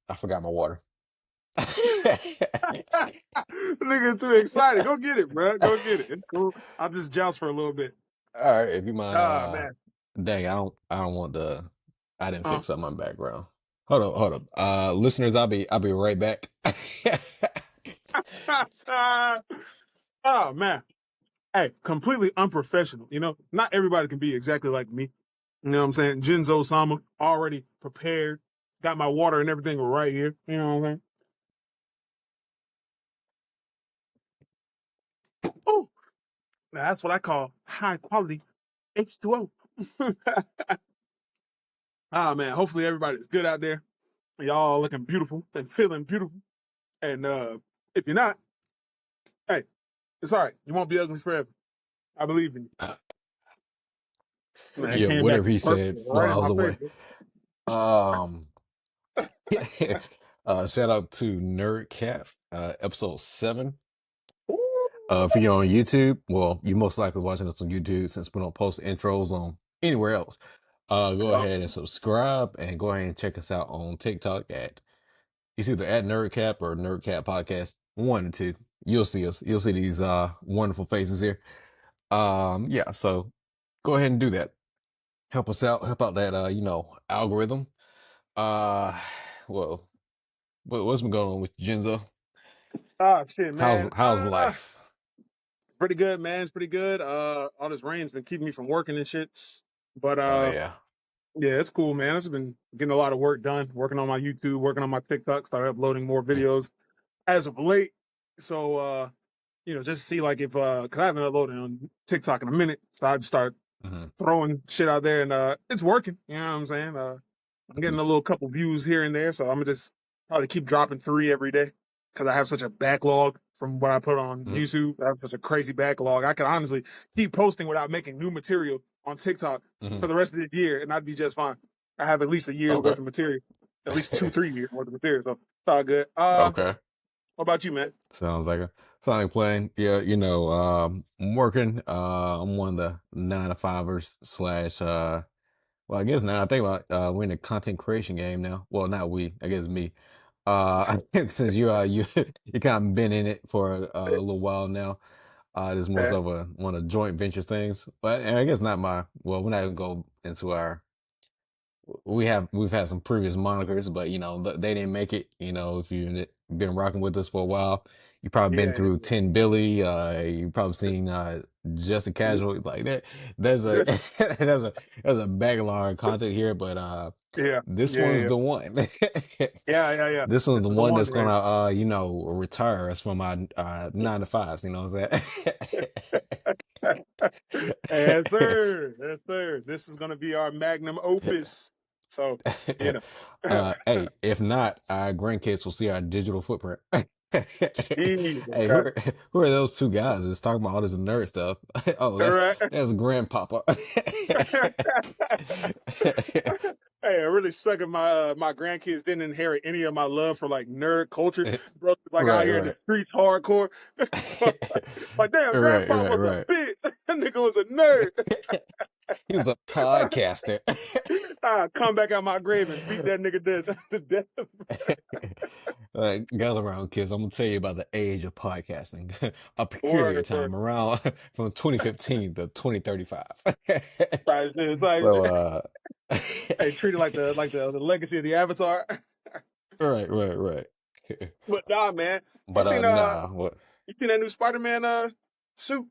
I forgot my water. Nigga too excited. Go get it, bro. Go get it. It's cool. I'll just joust for a little bit. All right, if you mind, Man. dang, I don't want the, I didn't fix up my background. Hold up. Listeners, I'll be right back. Oh man. Hey, completely unprofessional. You know, not everybody can be exactly like me. You know what I'm saying? Jinzo-Sama, already prepared. Got my water and everything right here. You know what I'm saying? Oh, now that's what I call high quality H2O. Ah man, hopefully everybody's good out there. Y'all looking beautiful and feeling beautiful. And if you're not, hey, it's all right. You won't be ugly forever. I believe in you. Man, Yeah, came back whatever he burp said right in flies my away. face. Um, shout out to Nerdcap, episode 7. If you're on YouTube, well, you're most likely watching us on YouTube since we don't post intros on anywhere else. Go ahead and subscribe and go ahead and check us out on TikTok at, it's either at Nerdcap or Nerdcap Podcast, 1 and 2. You'll see us. You'll see these wonderful faces here. Yeah, so go ahead and do that. Help us out. Help out that algorithm. Well, what's been going on with Jinzo? Oh shit, man. How's life? Pretty good, man. It's pretty good. All this rain's been keeping me from working and shit. But Oh yeah. yeah, it's cool, man. I've been getting a lot of work done, working on my YouTube, working on my TikTok, started uploading more videos as of late. So just to see like if cause I haven't uploaded on TikTok in a minute. So I just start throwing shit out there and it's working. You know what I'm saying? I'm getting a little couple views here and there, so I'm gonna just probably keep dropping 3 every day because I have such a backlog from what I put on YouTube. I have such a crazy backlog. I could honestly keep posting without making new material on TikTok for the rest of this year, and I'd be just fine. I have at least a year's Okay. worth of material, at least 2-3 years worth of material, so it's all good. Okay. What about you, man? Sounds like a plan. Yeah, I'm working. I'm one of the 9 to 5ers slash well, I guess now I think about we're in the content creation game now. Well, not we, I guess me. Since you kind of been in it for a little while now. There's more Yeah, of one of the joint venture things. But and I guess not well, we're not gonna go into we've had some previous monikers, but they didn't make it. If you've been rocking with us for a while, you probably been yeah, through 10 Billy. You probably seen Just a Casual like that. There's a there's a backlog of content here, but yeah, this yeah, one's yeah, the one. yeah. This one's This the is the one one, that's right? gonna retire us from our 9 to 5s. You know what I'm saying? Yes, sir. Yes, sir. This is going to be our magnum opus. So, you know. Hey, if not, our grandkids will see our digital footprint. Jesus Hey, Christ. who are those 2 guys that's talking about all this nerd stuff? Oh, All right. that's grandpapa. Hey, I really suck at my grandkids didn't inherit any of my love for like nerd culture. Bro, like out Right, here in the right. streets hardcore. Like, damn, Right, grandpa right, was a right. bitch. That nigga was a nerd. He was a podcaster. I come back out my grave and beat that nigga dead to death. Gather around, kids. I'm gonna tell you about the age of podcasting. A peculiar Word, word. time around from 2015 to 2035. Right, it's like So, hey, treat it like the legacy of the Avatar. right. But nah, man, you But seen nah, what? you seen that new Spider-Man suit?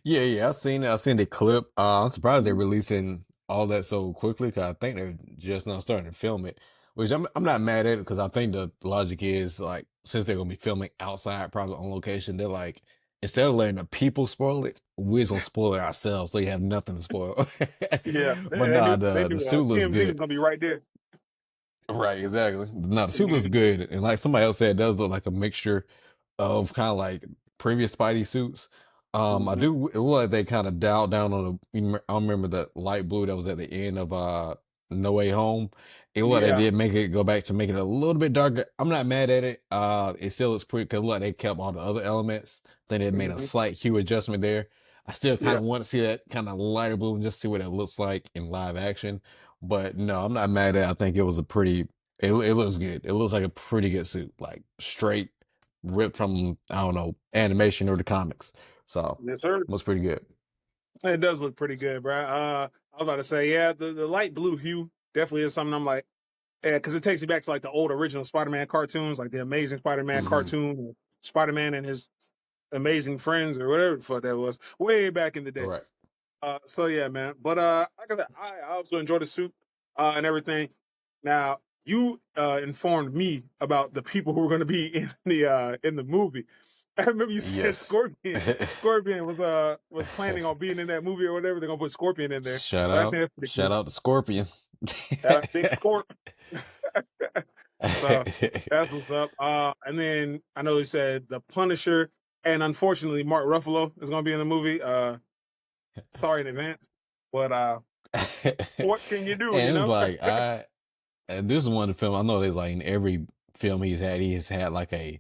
Yeah, I seen the clip. I'm surprised they're releasing all that so quickly because I think they're just now starting to film it. Which I'm not mad at it because I think the logic is like since they're gonna be filming outside, probably on location, they're like instead of letting the people spoil it, we're just gonna spoil it ourselves, so you have nothing to spoil. Yeah, But they nah, knew the suit looks TMZ was good. gonna be right there. Right, exactly. No, the They suit knew looks good, and like somebody else said, it does look like a mixture of kind of like previous Spidey suits. I Mhm. do it look like they kind of dialed down on I remember the light blue that was at the end of No Way Home. It looked like they Yeah, did make it go back to make it a little bit darker. I'm not mad at it. It still looks pretty because look, they kept all the other elements. Then they made a hmm slight hue adjustment there. I still kind yeah, of want to see that kind of lighter blue and just see what it looks like in live action. But no, I'm not mad at it. I think it was a pretty it looks good. It looks like a pretty good suit, like straight ripped from I don't know animation or the comics. So Yes, sir. looks pretty good. It does look pretty good, bro. I was about to say, yeah, the light blue hue definitely is something I'm like, yeah, because it takes you back to like the old original Spider-Man cartoons, like the Amazing Spider-Man Hmm. cartoon, Spider-Man and his amazing friends, or whatever the fuck that was, way back in the day. Right. So yeah, man. But like I said, I also enjoy the suit and everything. Now you informed me about the people who were going to be in the movie. I remember you said Yes. Scorpion. Scorpion was planning on being in that movie or whatever. They're gonna put Scorpion in there. Shout So I think out. that's pretty Shout cool. out to Scorpion. Big Scorp. So that's what's up. And then I know he said the Punisher, and unfortunately Mark Ruffalo is gonna be in the movie. Sorry in advance, but what can you do? You And it's know? like and this is one of the film I know there's like in every film he has had like a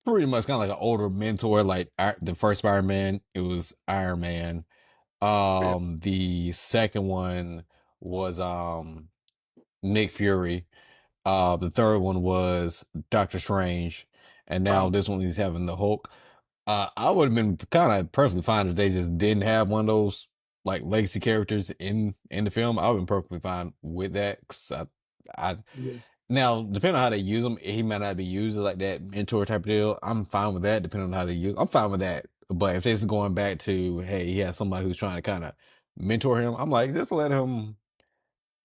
pretty much kind of like an older mentor. Like the first Spider-Man, it was Iron Man. Yeah. The second one was Nick Fury. The third one was Doctor Strange, and now Wow. this one he's having the Hulk. I would have been kind of personally fine if they just didn't have one of those like legacy characters in the film. I would have been perfectly fine with that. Cause I Yeah. now depending on how they use him, he might not be used as like that mentor type of deal. I'm fine with that. Depending on how they use, I'm fine with that. But if this is going back to hey, he has somebody who's trying to kind of mentor him, I'm like just let him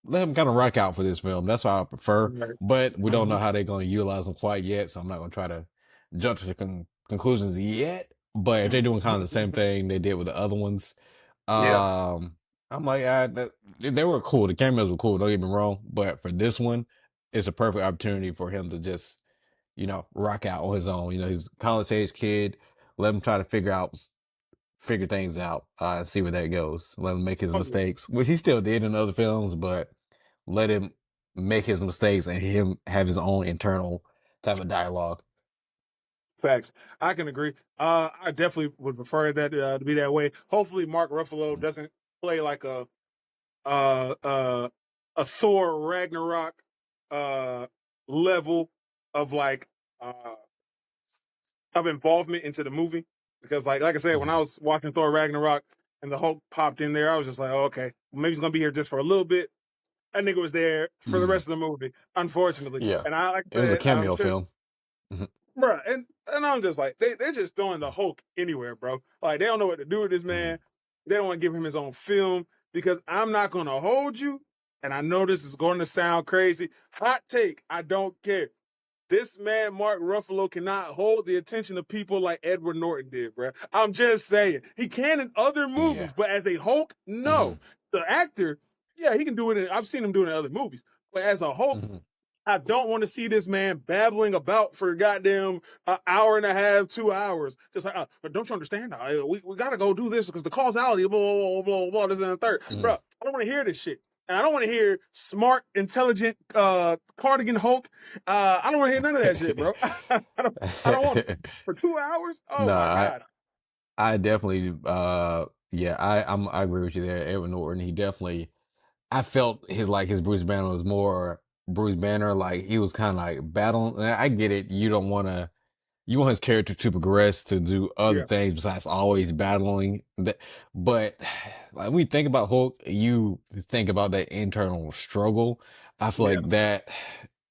kind of rock out for this film. That's what I prefer. Right. But we don't know Mhm. how they're going to utilize him quite yet, so I'm not going to try to jump to the conclusions yet. But if they're doing kind of the same thing they did with the other ones, Yeah. I'm like, they were cool. The cameos were cool. Don't get me wrong. But for this one, it's a perfect opportunity for him to just, rock out on his own. He's a college age kid. Let him try to figure things out and see where that goes. Let him make his Oh, yeah. mistakes, which he still did in other films, but let him make his mistakes and him have his own internal type of dialogue. Facts. I can agree. I definitely would prefer that to be that way. Hopefully, Mark Ruffalo doesn't play like uh, uh, a Thor Ragnarok uh, level of like uh, of involvement into the movie. Because like I said, when I Mhm. was watching Thor Ragnarok and the Hulk popped in there, I was just like, oh, okay, well, maybe he's gonna be here just for a little bit. That nigga was there for the Mhm. rest of the movie, unfortunately. Yeah, And I like I it was a said, cameo just film. Mhm. bro, and I'm just like they're just throwing the Hulk anywhere, bro. Like they don't know what to do with this Mhm. man. They don't want to give him his own film because I'm not gonna hold you. And I know this is going to sound crazy. Hot take. I don't care. This man, Mark Ruffalo, cannot hold the attention of people like Edward Norton did, bro. I'm just saying. He can in other movies, Yeah. but as a Hulk, no. Mhm. So actor, yeah, he can do it. I've seen him do it in other movies. But as a Hulk, Mhm. I don't want to see this man babbling about for goddamn an hour and a half, 2 hours. Just like, don't you understand? We got to go do this because the causality, blah, blah, blah, blah, blah, this and the third. Bro, Mhm. I don't want to hear this shit. And I don't want to hear smart, intelligent cardigan Hulk. I don't want to hear none of that shit, bro. I don't want it. For 2 hours? Oh No, my I God. I definitely yeah, I agree with you there, Edward Norton. He definitely I felt his Bruce Banner was more Bruce Banner, like he was kind of like battling. And I get it. You want his character to progress to do other Yeah. things besides always battling. But like when you think about Hulk, you think about that internal struggle. I feel Yeah. like that.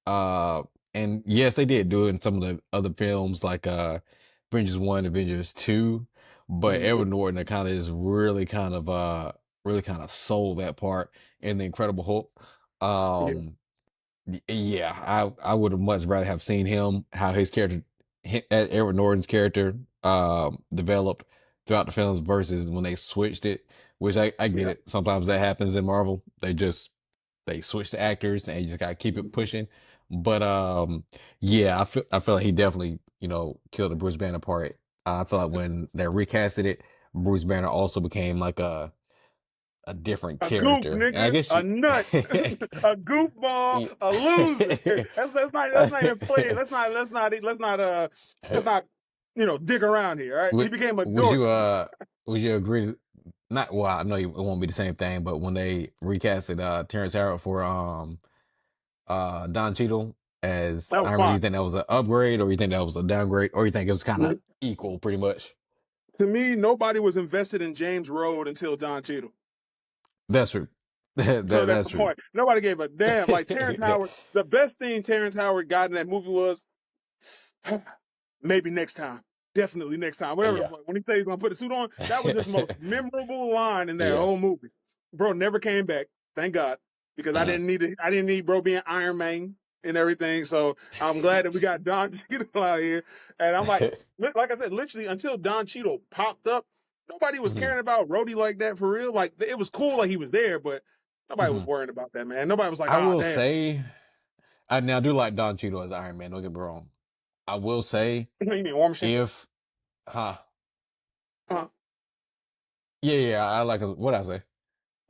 Uh, and yes, they did do it in some of the other films like Avengers 1, Avengers 2. But Mhm. Edward Norton kind of is really kind of sold that part in the Incredible Hulk. Yeah. Yeah, I would have much rather have seen him how his character, Edward Norton's character, developed throughout the films versus when they switched it. Which I get Yeah. it. Sometimes that happens in Marvel. They switch the actors and you just gotta keep it Mhm. pushing. But yeah, I feel like he definitely killed the Bruce Banner part. I feel like when they recasted it, Bruce Banner also became like a different A goof, character. And I nigga, guess a nut, a goofball, a loser. Let's not even play. Let's not dig around here. All right, he would became a would dork. you agree? Not well. I know it won't be the same thing, but when they recasted Terrence Howard for Don Cheadle as That was Iron Man? Do fine. you think that was an upgrade, or you think that was a downgrade, or you think it was kind of equal, pretty much? To me, nobody was invested in James Rhodes until Don Cheadle. That's true. So that's That's the true. point. Nobody gave a damn. Like Terrence Howard, the best thing Terrence Howard got in that movie was maybe next time. Definitely next time. Whatever the Yeah. fuck. When he said he's gonna put a suit on, that was his most memorable line in that Yeah. whole movie. Bro never came back. Thank God. Because Uh, I didn't need bro being Iron Man and everything. So I'm glad that we got Don Cheadle out here. And I'm like I said, literally until Don Cheadle popped up, nobody was mhm, caring about Rhodey like that for real. Like it was cool like he was there, but nobody was mhm. worrying about that, man. Nobody was like, I ah, will damn. say, I now do like Don Cheadle as Iron Man. Don't get me wrong. I will say, You mean War Machine? if, huh? Uh, Yeah, I like what I say.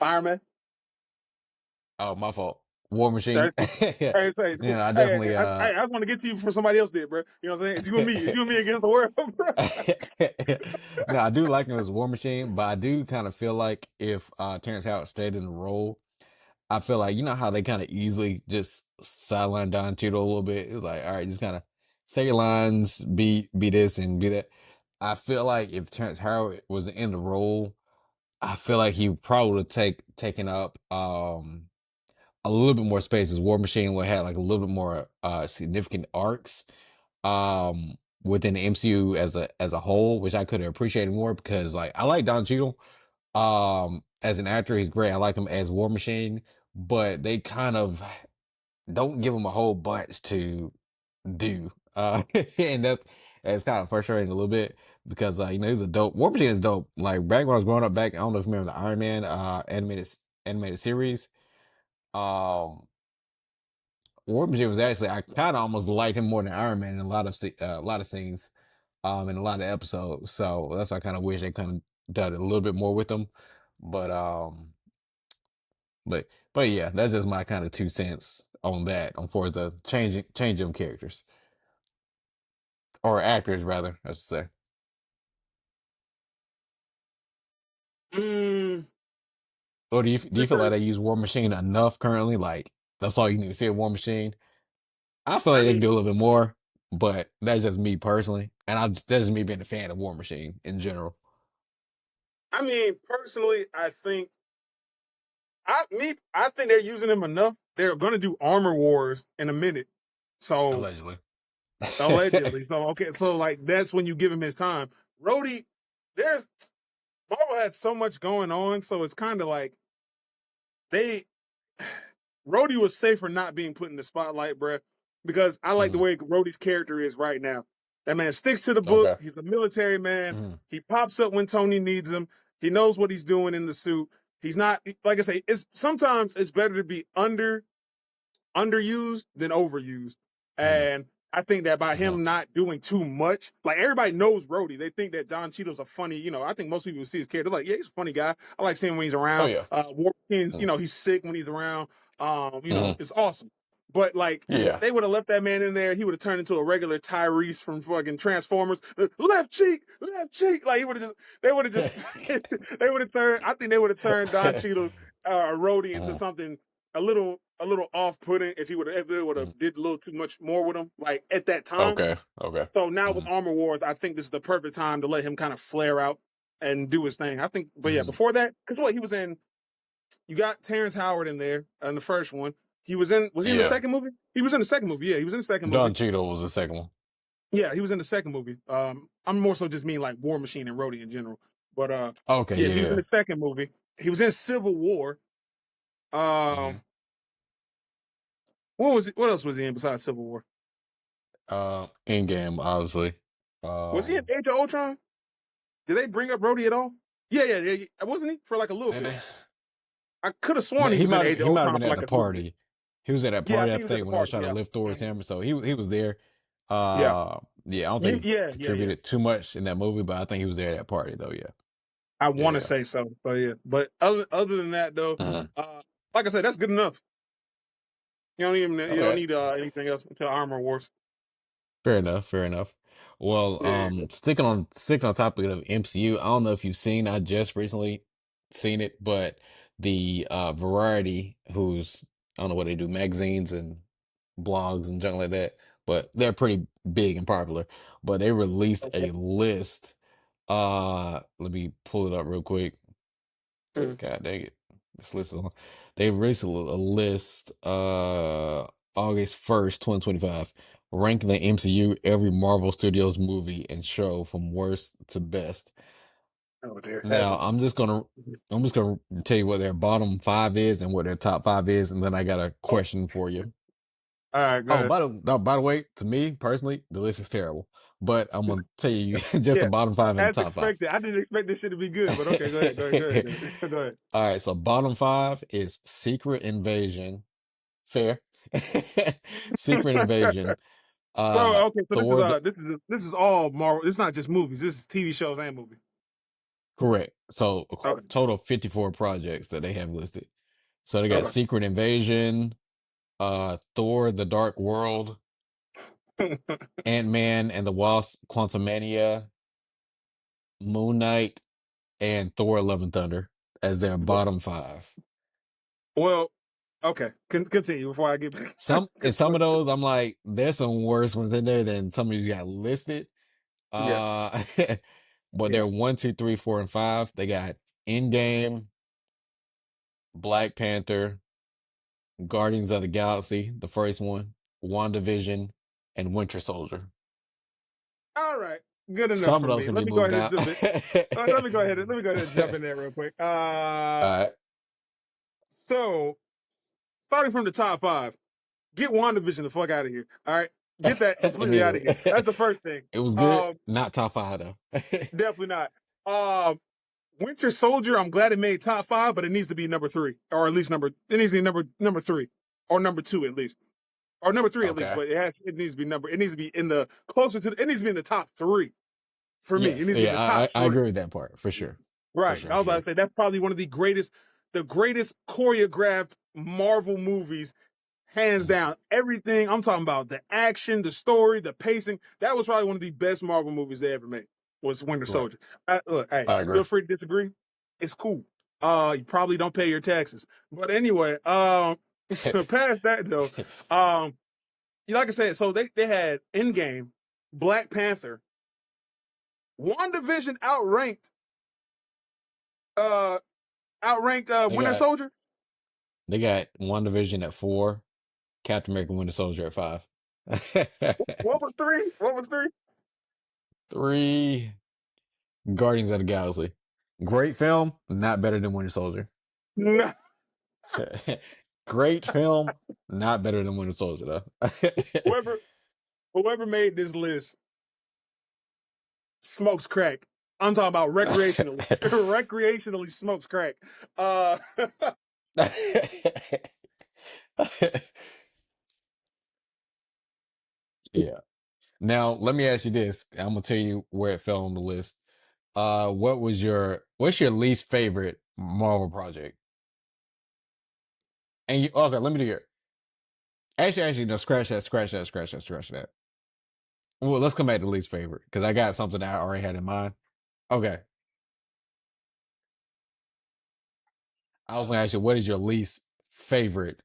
Iron Man? Oh, my fault. War Machine. Hey, hey, hey, Yeah, I hey, definitely. I just want to get to you before somebody else did, bro. You know what I'm saying? It's you and me. It's you and me against the world, bro. No, I do like him as War Machine, but I do kind of feel like if Terrence Howard stayed in the role, I feel like you know how they kind of easily just sideline Don Cheadle a little bit. It's like, all right, just kind of say your lines, be this and be that. I feel like if Terrence Howard was in the role, I feel like he probably would have taken up a little bit more space. As War Machine would have like a little bit more significant arcs within the MCU as a whole, which I could have appreciated more because like I like Don Cheadle as an actor, he's great. I like him as War Machine, but they kind of don't give him a whole bunch to do. And that's kind of frustrating a little bit because you know he's a dope War Machine is dope. Like back when I was growing up back, I don't know if you remember the Iron Man animated series. Um War Machine was actually I kind of almost liked him more than Iron Man in a lot of scenes, in a lot of episodes. So that's why I kind of wish they kind of done it a little bit more with him. But but yeah, that's just my kind of 2 cents on that. On far as the change of characters or actors rather, I should say. Mm, Or do you feel like they use War Machine enough currently? Like that's all you need to see a War Machine. I feel I like they mean, can do a little bit more, but that's just me personally, and that's just me being a fan of War Machine in general. personally, I think they're using him enough. They're gonna do Armor Wars in a minute. So Allegedly. allegedly, so okay, so like that's when you give him his time. Rhodey, there's Marvel had so much going on, so it's kind of like they Rhodey was safer not being put in the spotlight, bruh, because I like the Mhm. way Rhodey's character is right now. That man sticks to the book. Okay. He's a military man. Mhm. He pops up when Tony needs him. He knows what he's doing in the suit. He's not like I say. It's sometimes it's better to be underused than overused. Mhm. And I think that by Mhm. him not doing too much, like everybody knows Brody. They think that Don Cheadle's a funny, I think most people see his character, they're like, yeah, he's a funny guy. I like seeing him when he's Oh around. yeah. War Machines, Mhm. he's sick when he's around. Mhm. It's awesome. But like Yeah. they would have left that man in there, he would have turned into a regular Tyrese from fucking Transformers. Left cheek, left cheek. Like he would have they would have just they would have turned, I think they would have turned Don Cheadle Rhodey into Mhm. something a little off putting if they would Mhm. have did a little too much more with him, like at that time. Okay. Okay. So now with Mhm. Armor Wars, I think this is the perfect time to let him kind of flare out and do his thing. I think, but yeah, Mhm. before that, because what he was in, you got Terrence Howard in there in the first one. Was he in the Yeah. second movie? He was in the second movie. Yeah, he was in the second movie. Don Cheadle was the second one. Yeah, he was in the second movie. I'm more so just mean like War Machine and Rhodey in general. But Okay. yes, he was in Yeah. the second movie. He was in Civil War. Mhm. Um, what else was he in besides Civil War? In-game, obviously. Was he in Um, Age of Ultron? Did they bring up Rhodey at all? Yeah. Wasn't he for like a little and bit? then- I could have sworn he was in Age of he might have Ultron been for at like the a little bit. party. He was at that Yeah, I party, think I he was at think, the when they were party. trying to Yeah. lift Thor's Mhm. hammer. So he was there. Yeah. Yeah, I don't think he Yeah. contributed too much in that movie, but I think he was there at that party though. Yeah. I want to Yeah. say so. So yeah. But other than that though, Mhm. like I said, that's good enough. You don't Okay. need anything else until Armor Wars. Fair enough. Fair enough. Well, Yeah. sticking on topic of MCU, I don't know if you've seen. I just recently seen it, but the Variety, who's I don't know what they do, magazines and blogs and junk like that, but they're pretty big and popular. But they released Okay. a list. Let me pull it up real quick. Mm. God dang it. This list is on. They released a list August 1st, 2025, ranking the MCU every Marvel Studios movie and show from worst to best. Oh dear Now heavens. I'm just gonna tell you what their bottom five is and what their top five is, and then I got a Oh, question for you. all right, go Oh, ahead. by the way, to me personally, the list is terrible. But I'm gonna tell you just the Yeah, bottom five and as the top five. expected. I didn't expect this shit to be good, but okay, go ahead, go ahead, go ahead, go ahead. Go ahead. All right, so bottom five is Secret Invasion. Fair. Secret Invasion. So okay, so Thor the this is all Marvel. It's not just movies. This is TV shows and movies. correct. So a Okay, total of 54 projects that they have listed. So they got okay. Secret Invasion, Thor the Dark World, Ant-Man and the Wasp, Quantumania, Moon Knight, and Thor Love and Thunder as their bottom five. Well, okay. Continue before I get back. Some of those I'm like, there's some worse ones in there than some of these got listed. Yeah, Uh but yeah. they're one, two, three, four, and five. They got Endgame, Black Panther, Guardians of the Galaxy, the first one, WandaVision, and Winter Soldier. All right, good enough Some of for those me. can Let be me go moved ahead and out. jump in. Let me go ahead and jump in there real quick. All So starting from the top five, get WandaVision the fuck out of here. All right, get that right. completely out of Immediately. here. That's the first thing. It was good. Um, Not top five though. Definitely not. Winter Soldier, I'm glad it made top five, but it needs to be number three, or at least it needs to be number three, or number two at least, or number three at least. Okay. But it needs to be it needs to be in the closer to, it needs to be in the top three for me. It Yes. needs to be in Yeah, the top I three. agree with that part for sure. For Right. sure. I For was about sure. to say that's probably one of the greatest choreographed Marvel movies, hands Mhm. down. Everything I'm talking about, the action, the story, the pacing. That was probably one of the best Marvel movies they ever made. Was Winter Right. Soldier. Look, hey, I agree. feel free to disagree. It's cool. You probably don't pay your taxes, but anyway, so past that though, like I said, so they had Endgame, Black Panther, WandaVision uh outranked they Winter got Soldier. they got WandaVision at four, Captain America Winter Soldier at five. What was three? What was three? Three, Guardians of the Galaxy. Great film, not better than Winter Soldier. Nah. Great film, not better than Winter Soldier though. Whoever whoever made this list smokes crack. I'm talking about recreationally. Recreationally smokes crack. Uh Yeah. Now let me ask you this. I'm gonna tell you where it fell on the list. What's your least favorite Marvel project? And you okay, let me do your actually no, scratch that. Well, let's come back to least favorite because I got something that I already had in mind. Okay. I was gonna ask you, what is your least favorite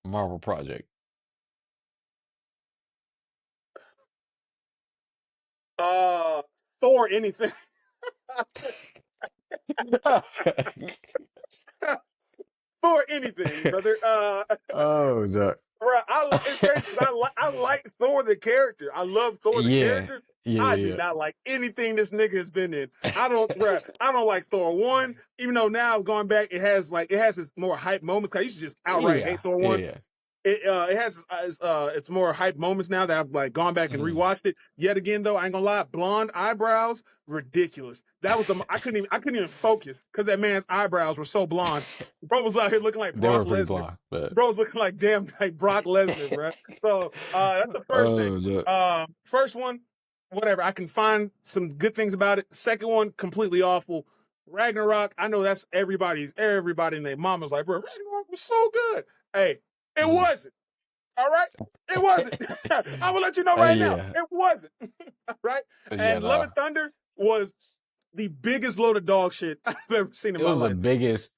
Marvel project? uh Thor anything. Thor anything, brother. Oh, Jack. Bro, it's crazy because I like Thor the character. I love Thor the Yeah, character. I do yeah, not like anything this nigga has been in. I don't like Thor one, even though now going back, it has its more hype moments. Cause I used to just outright yeah, hate Thor one. yeah. It has it's more hype moments now that I've like gone back and Mhm. rewatched it. Yet again, though, I ain't gonna lie, blonde eyebrows, ridiculous. That was I couldn't even focus because that man's eyebrows were so blonde. Bro was out here looking like They Brock were pretty Lesnar. blind, but Bro's looking like damn like Brock Lesnar, bro. So that's the first thing. oh, Jack. First one, whatever. I can find some good things about it. Second one, completely awful. Ragnarok, I know that's everybody and their mama's like, bro, Ragnarok was so good. Hey, it Mhm. wasn't. All right? It wasn't. I will let you know right now. Yeah, It wasn't. All right? yeah. And Love No, and Thunder was the biggest load of dog shit I've ever seen in it my was the life. biggest.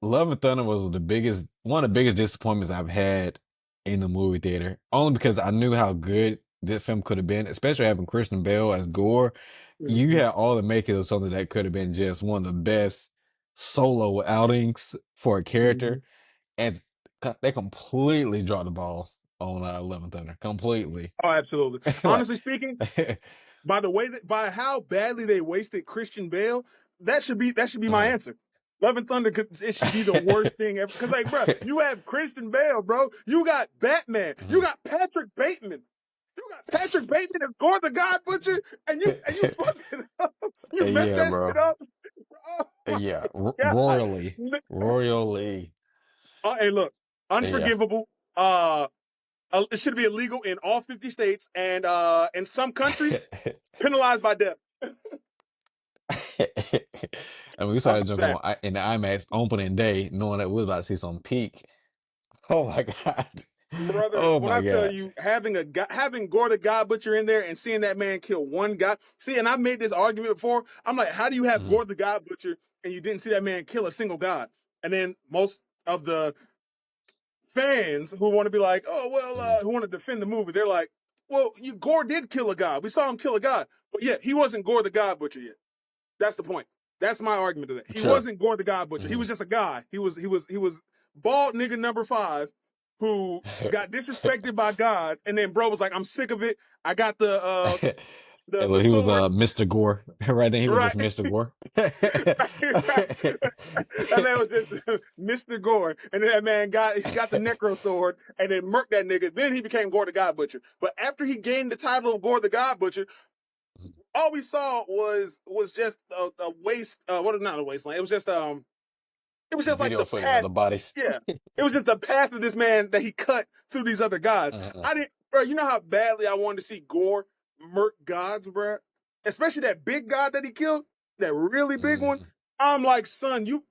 Love and Thunder was the biggest, one of the biggest disappointments I've had in the movie theater, only because I knew how good this film could have been, especially having Christian Bale as Gore. You Mhm. had all the makings of something that could have been just one of the best solo outings for a character, Mhm. and they completely dropped the ball on 11 Thunder. Completely. Oh, absolutely. Like, Honestly speaking, by the way by how badly they wasted Christian Bale, that should be my uh, answer. Love and Thunder it should be the worst thing ever. Cause like, bro, you have Christian Bale, bro. You got Batman. You Mhm. got Patrick Bateman. You got Patrick Bateman and Gore the God Butcher, and you fucked it up. You messed Yeah, that bro. shit up. Oh my Yeah, god. royally, royally. Hey, look, Yeah. unforgivable. It should be illegal in all 50 states and in some countries penalized by death. And we I'm started jumping sad. on in the IMAX opening day, knowing that we was about to see some peak. Oh my god! Brother, Oh when my I tell gosh! you having Gore the God Butcher in there and seeing that man kill one guy. See, and I made this argument before. I'm like, how do you have Mhm, Gore the God Butcher and you didn't see that man kill a single god? And then most of the fans who want to be like, oh well, mhm. who want to defend the movie, they're like, well, Gore did kill a god. We saw him kill a god, but yeah, he wasn't Gore the God Butcher yet. That's the point. That's my argument to that. He Sure. wasn't Gore the God Butcher. He Mhm. was just a guy. He was bald nigga number 5 who got disrespected by God, and then bro was like, I'm sick of it. I got the uh the And the look, he was sword. Mr. Gore right then. He was Right. just Mr. Gore. Right. That man was just Mr. Gore. And then that man got the necro sword and then murked that nigga. Then he became Gore the God Butcher. But after he gained the title of Gore the God Butcher, all we saw was just a waste. What is not a wasteland? It was just like Video the footage of path. the bodies. Yeah, it was just the path of this man that he cut through these other gods. Uh-uh. I didn't, bro. You know how badly I wanted to see Gore murk gods, bro. Especially that big god that he killed, that really big one. Mhm, I'm like, son, you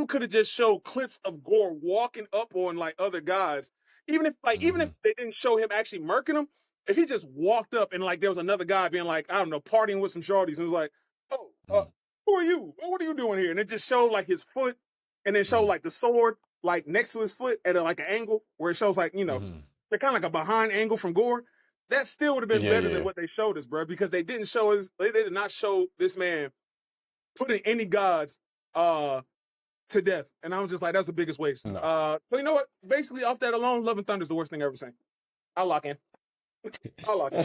could have just showed clips of Gore walking up on like other gods, even if mhm, they didn't show him actually murking them. If he just walked up and like there was another guy being like, I don't know, partying with some shorties and was like, oh, mhm, who are you? What are you doing here? And it just showed like his foot and then show mhm, like the sword like next to his foot at like an angle where it shows like mhm. they're kind of like a behind angle from Gore. That still would have been Yeah, better than yeah. what they showed us, bro, because they didn't show us. They did not show this man putting any gods uh to death, and I was just like, that's the biggest waste. No. So you know what? Basically, off that alone, Love and Thunder is the worst thing I ever seen. I'll lock in. I'll lock in.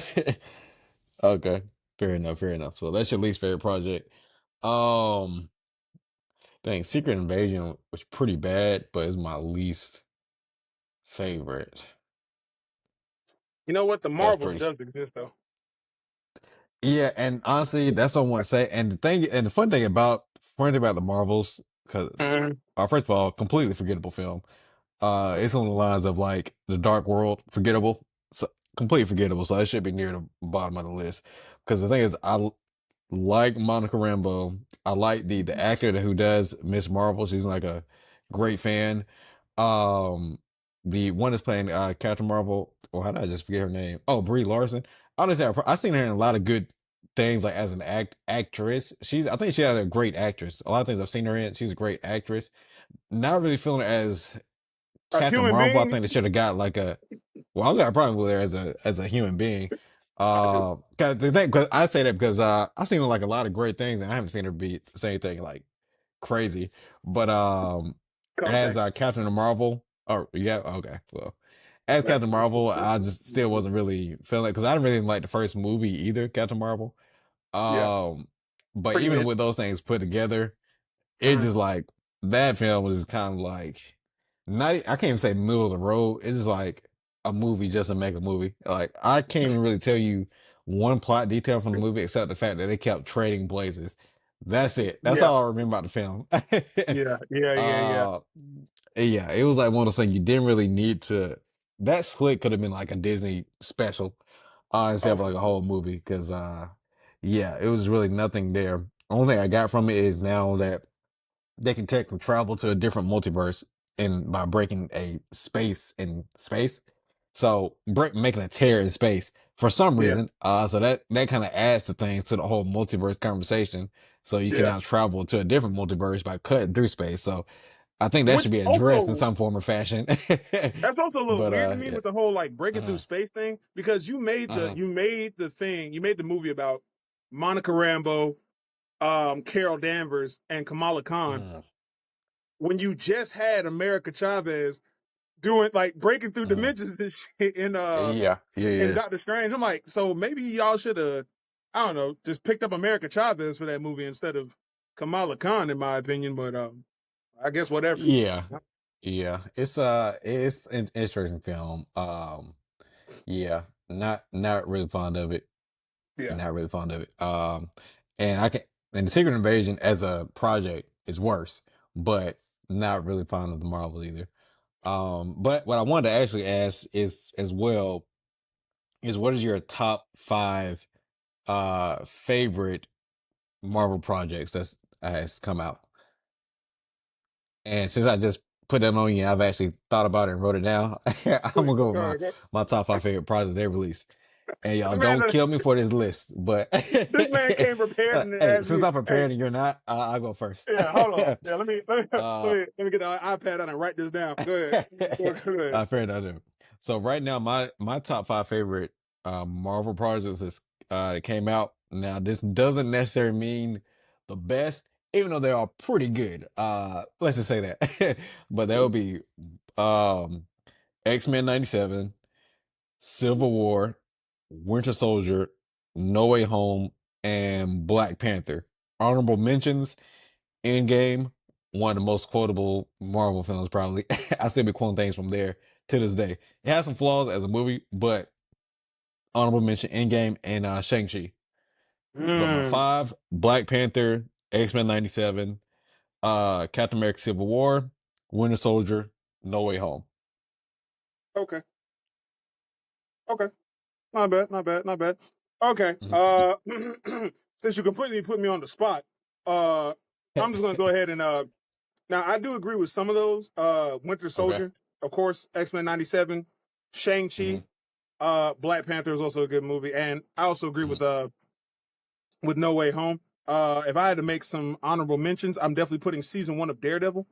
Okay. Fair enough. Fair enough. So that's your least favorite project. Um, dang, Secret Invasion was pretty bad, but it's my least favorite. You know what? The That's Marvels pretty. does exist though. Yeah, and honestly, that's what I want to say. And the funny thing about the Marvels, because Mhm. first of all, completely forgettable film. It's on the lines of like The Dark World, forgettable, so completely forgettable. So that should be near the bottom of the list. Because the thing is, like Monica Rambeau. I like the actor who does Miss Marvel. She's like a great fan. Um, the one that's playing Captain Marvel, or how did I just forget her name? Oh, Brie Larson. Honestly, I've seen her in a lot of good things, like as an actress. I think she's a great actress. A lot of things I've seen her in. She's a great actress. Not really feeling her as A Captain human Marvel. I being. think they should have got like a. Well, I got a problem with her as a human being. Cause I say that because I've seen her like a lot of great things, and I haven't seen her be say anything like crazy. But as Context. Captain Marvel, oh yeah, okay, well, as Captain Marvel, I just still wasn't really feeling it because I didn't really like the first movie either, Captain Marvel. Yeah, Um, but pretty even mid. with those things put together, it Mhm. just like that film was kind of like not. I can't even say middle of the road. It's just like a movie just to make a movie. Like I can't even really tell you one plot detail from the movie except the fact that they kept trading places. That's it. That's Yeah, all I remember about the film. yeah, yeah, yeah, yeah. uh, yeah, it was like one of those things you didn't really need to. That split could have been like a Disney special, instead Oh, of like a whole movie. Because yeah, it was really nothing there. Only thing I got from it is now that they can technically travel to a different multiverse and by breaking a space in space. So making a tear in space for some yeah, reason. So that kind of adds to things to the whole multiverse conversation. So you can yeah. now travel to a different multiverse by cutting through space. So I think that which should be addressed in also some form or fashion. that's also a little But weird to me yeah. with the whole like breaking through Uh-huh. space thing because you made Uh-huh. the movie about Monica Rambeau, Carol Danvers, and Kamala Khan Uh-huh. when you just had America Chavez doing like breaking through Uh-huh. dimensions and shit Yeah. Yeah. in Yeah. Doctor Strange. I'm like, so maybe y'all should have, I don't know, just picked up America Chavez for that movie instead of Kamala Khan, in my opinion. But I guess whatever. Yeah. Yeah. It's an interesting film. Yeah, not really fond of it. Yeah. Not really fond of it. And I can and the Secret Invasion as a project is worse, but not really fond of the Marvels either. But what I wanted to actually ask is as well is what is your top five favorite Marvel projects that's has come out? And since I just put that on you, I've actually thought about it and wrote it down. I'm Wait, gonna go with go ahead, go. my top five favorite projects they released. And y'all The man, don't kill me for this list, but this man came prepared and hey, asked since me, I'm "Hey, prepared and you're not, I'll go first. yeah, hold on, yeah, uh, let me get the iPad out and write this down. Go ahead, go ahead." fair enough. Then. So right now, my top five favorite Marvel projects is that came out. Now this doesn't necessarily mean the best, even though they are pretty good. Let's just say that. But that would be um X-Men 97, Civil War, Winter Soldier, No Way Home, and Black Panther. Honorable mentions: Endgame, one of the most quotable Marvel films, probably. I still be quoting things from there to this day. It has some flaws as a movie, but honorable mention: Endgame and Shang-Chi. But my Mm, five: Black Panther, X-Men 97, Captain America Civil War, Winter Soldier, No Way Home. okay, okay, not bad, not bad, not bad. Okay, Mhm. since you completely put me on the spot, uh, I'm just gonna go ahead and now I do agree with some of those. Winter Okay. Soldier, of course, X-Men 97, Hmm. Shang-Chi, Black Panther is also a good movie, and I also agree with No Way Home. If I had to make some honorable mentions, I'm definitely putting season 1 of Daredevil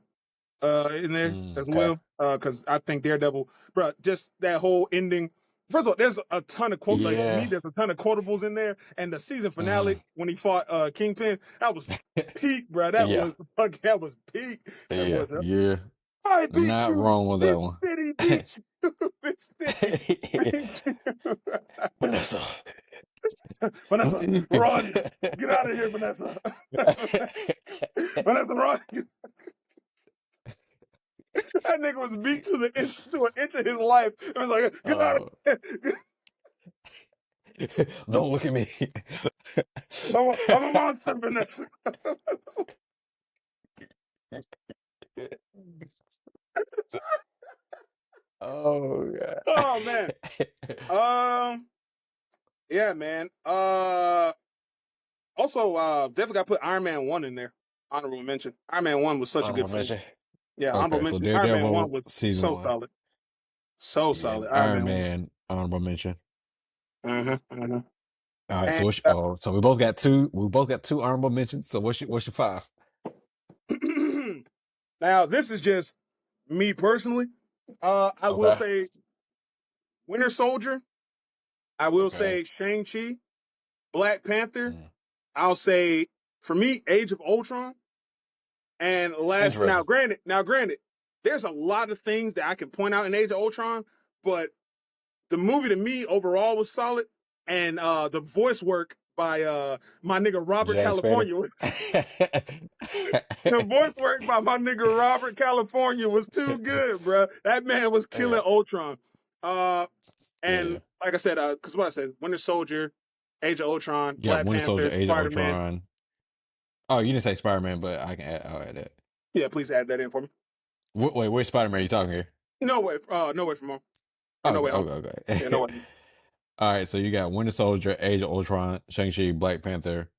in there as Okay. well. Because I think Daredevil, bro, just that whole ending. First of all, there's a ton of quote. Like to me, Yeah. there's a ton of quotables in there. And the season Uh, finale when he fought Kingpin, that was peak, bro. yeah. That was peak. That Yeah. was You're I beat not you. wrong with that This one. city beat you. This city beat you. Vanessa. Vanessa, run. Get out of here, Vanessa. Vanessa, Vanessa, run. That nigga was beat to an inch of his life. It was like, get out of Oh, here. don't look at me. I'm a monster, Vanessa. Oh Oh man. God. Yeah, man. Also, definitely got to put Iron Man 1 in there. Honorable mention. Iron Man 1 was such a good Honorable film. mention. Yeah, honorable Okay, so mention. Iron Man 1 Daredevil was season so one. solid. So Yeah, solid. Iron Iron Man 1. Man honorable mention. Mm-hmm, mm-hmm. All right, so And so we both got two. We both got two honorable mentions. So what's your five? now, this is just me personally. I will Okay. say Winter Soldier. I will Okay. say Shang-Chi, Black Panther. Mm. I'll say for me, Age of Ultron. And last Interesting. now granted, there's a lot of things that I can point out in Age of Ultron, but the movie to me overall was solid. And the voice work by my nigga Robert James Spader. California was the voice work by my nigga Robert California was too good, bro. That man was killing Yeah. Ultron. Uh, and Yeah. like I said, because what I said, Winter Soldier, Age of Ultron, You got Black Winter Soldier, Panther, Age of Spider Man. Ultron. Oh, you didn't say Spider Man, but I can add. I'll add that. Yeah, please add that in for me. Wait, where's Spider Man? You talking here? No way from home, or no Okay. way home. Okay. Yeah, no Okay. way. All right. So you got Winter Soldier, Age of Ultron, Shang Chi, Black Panther,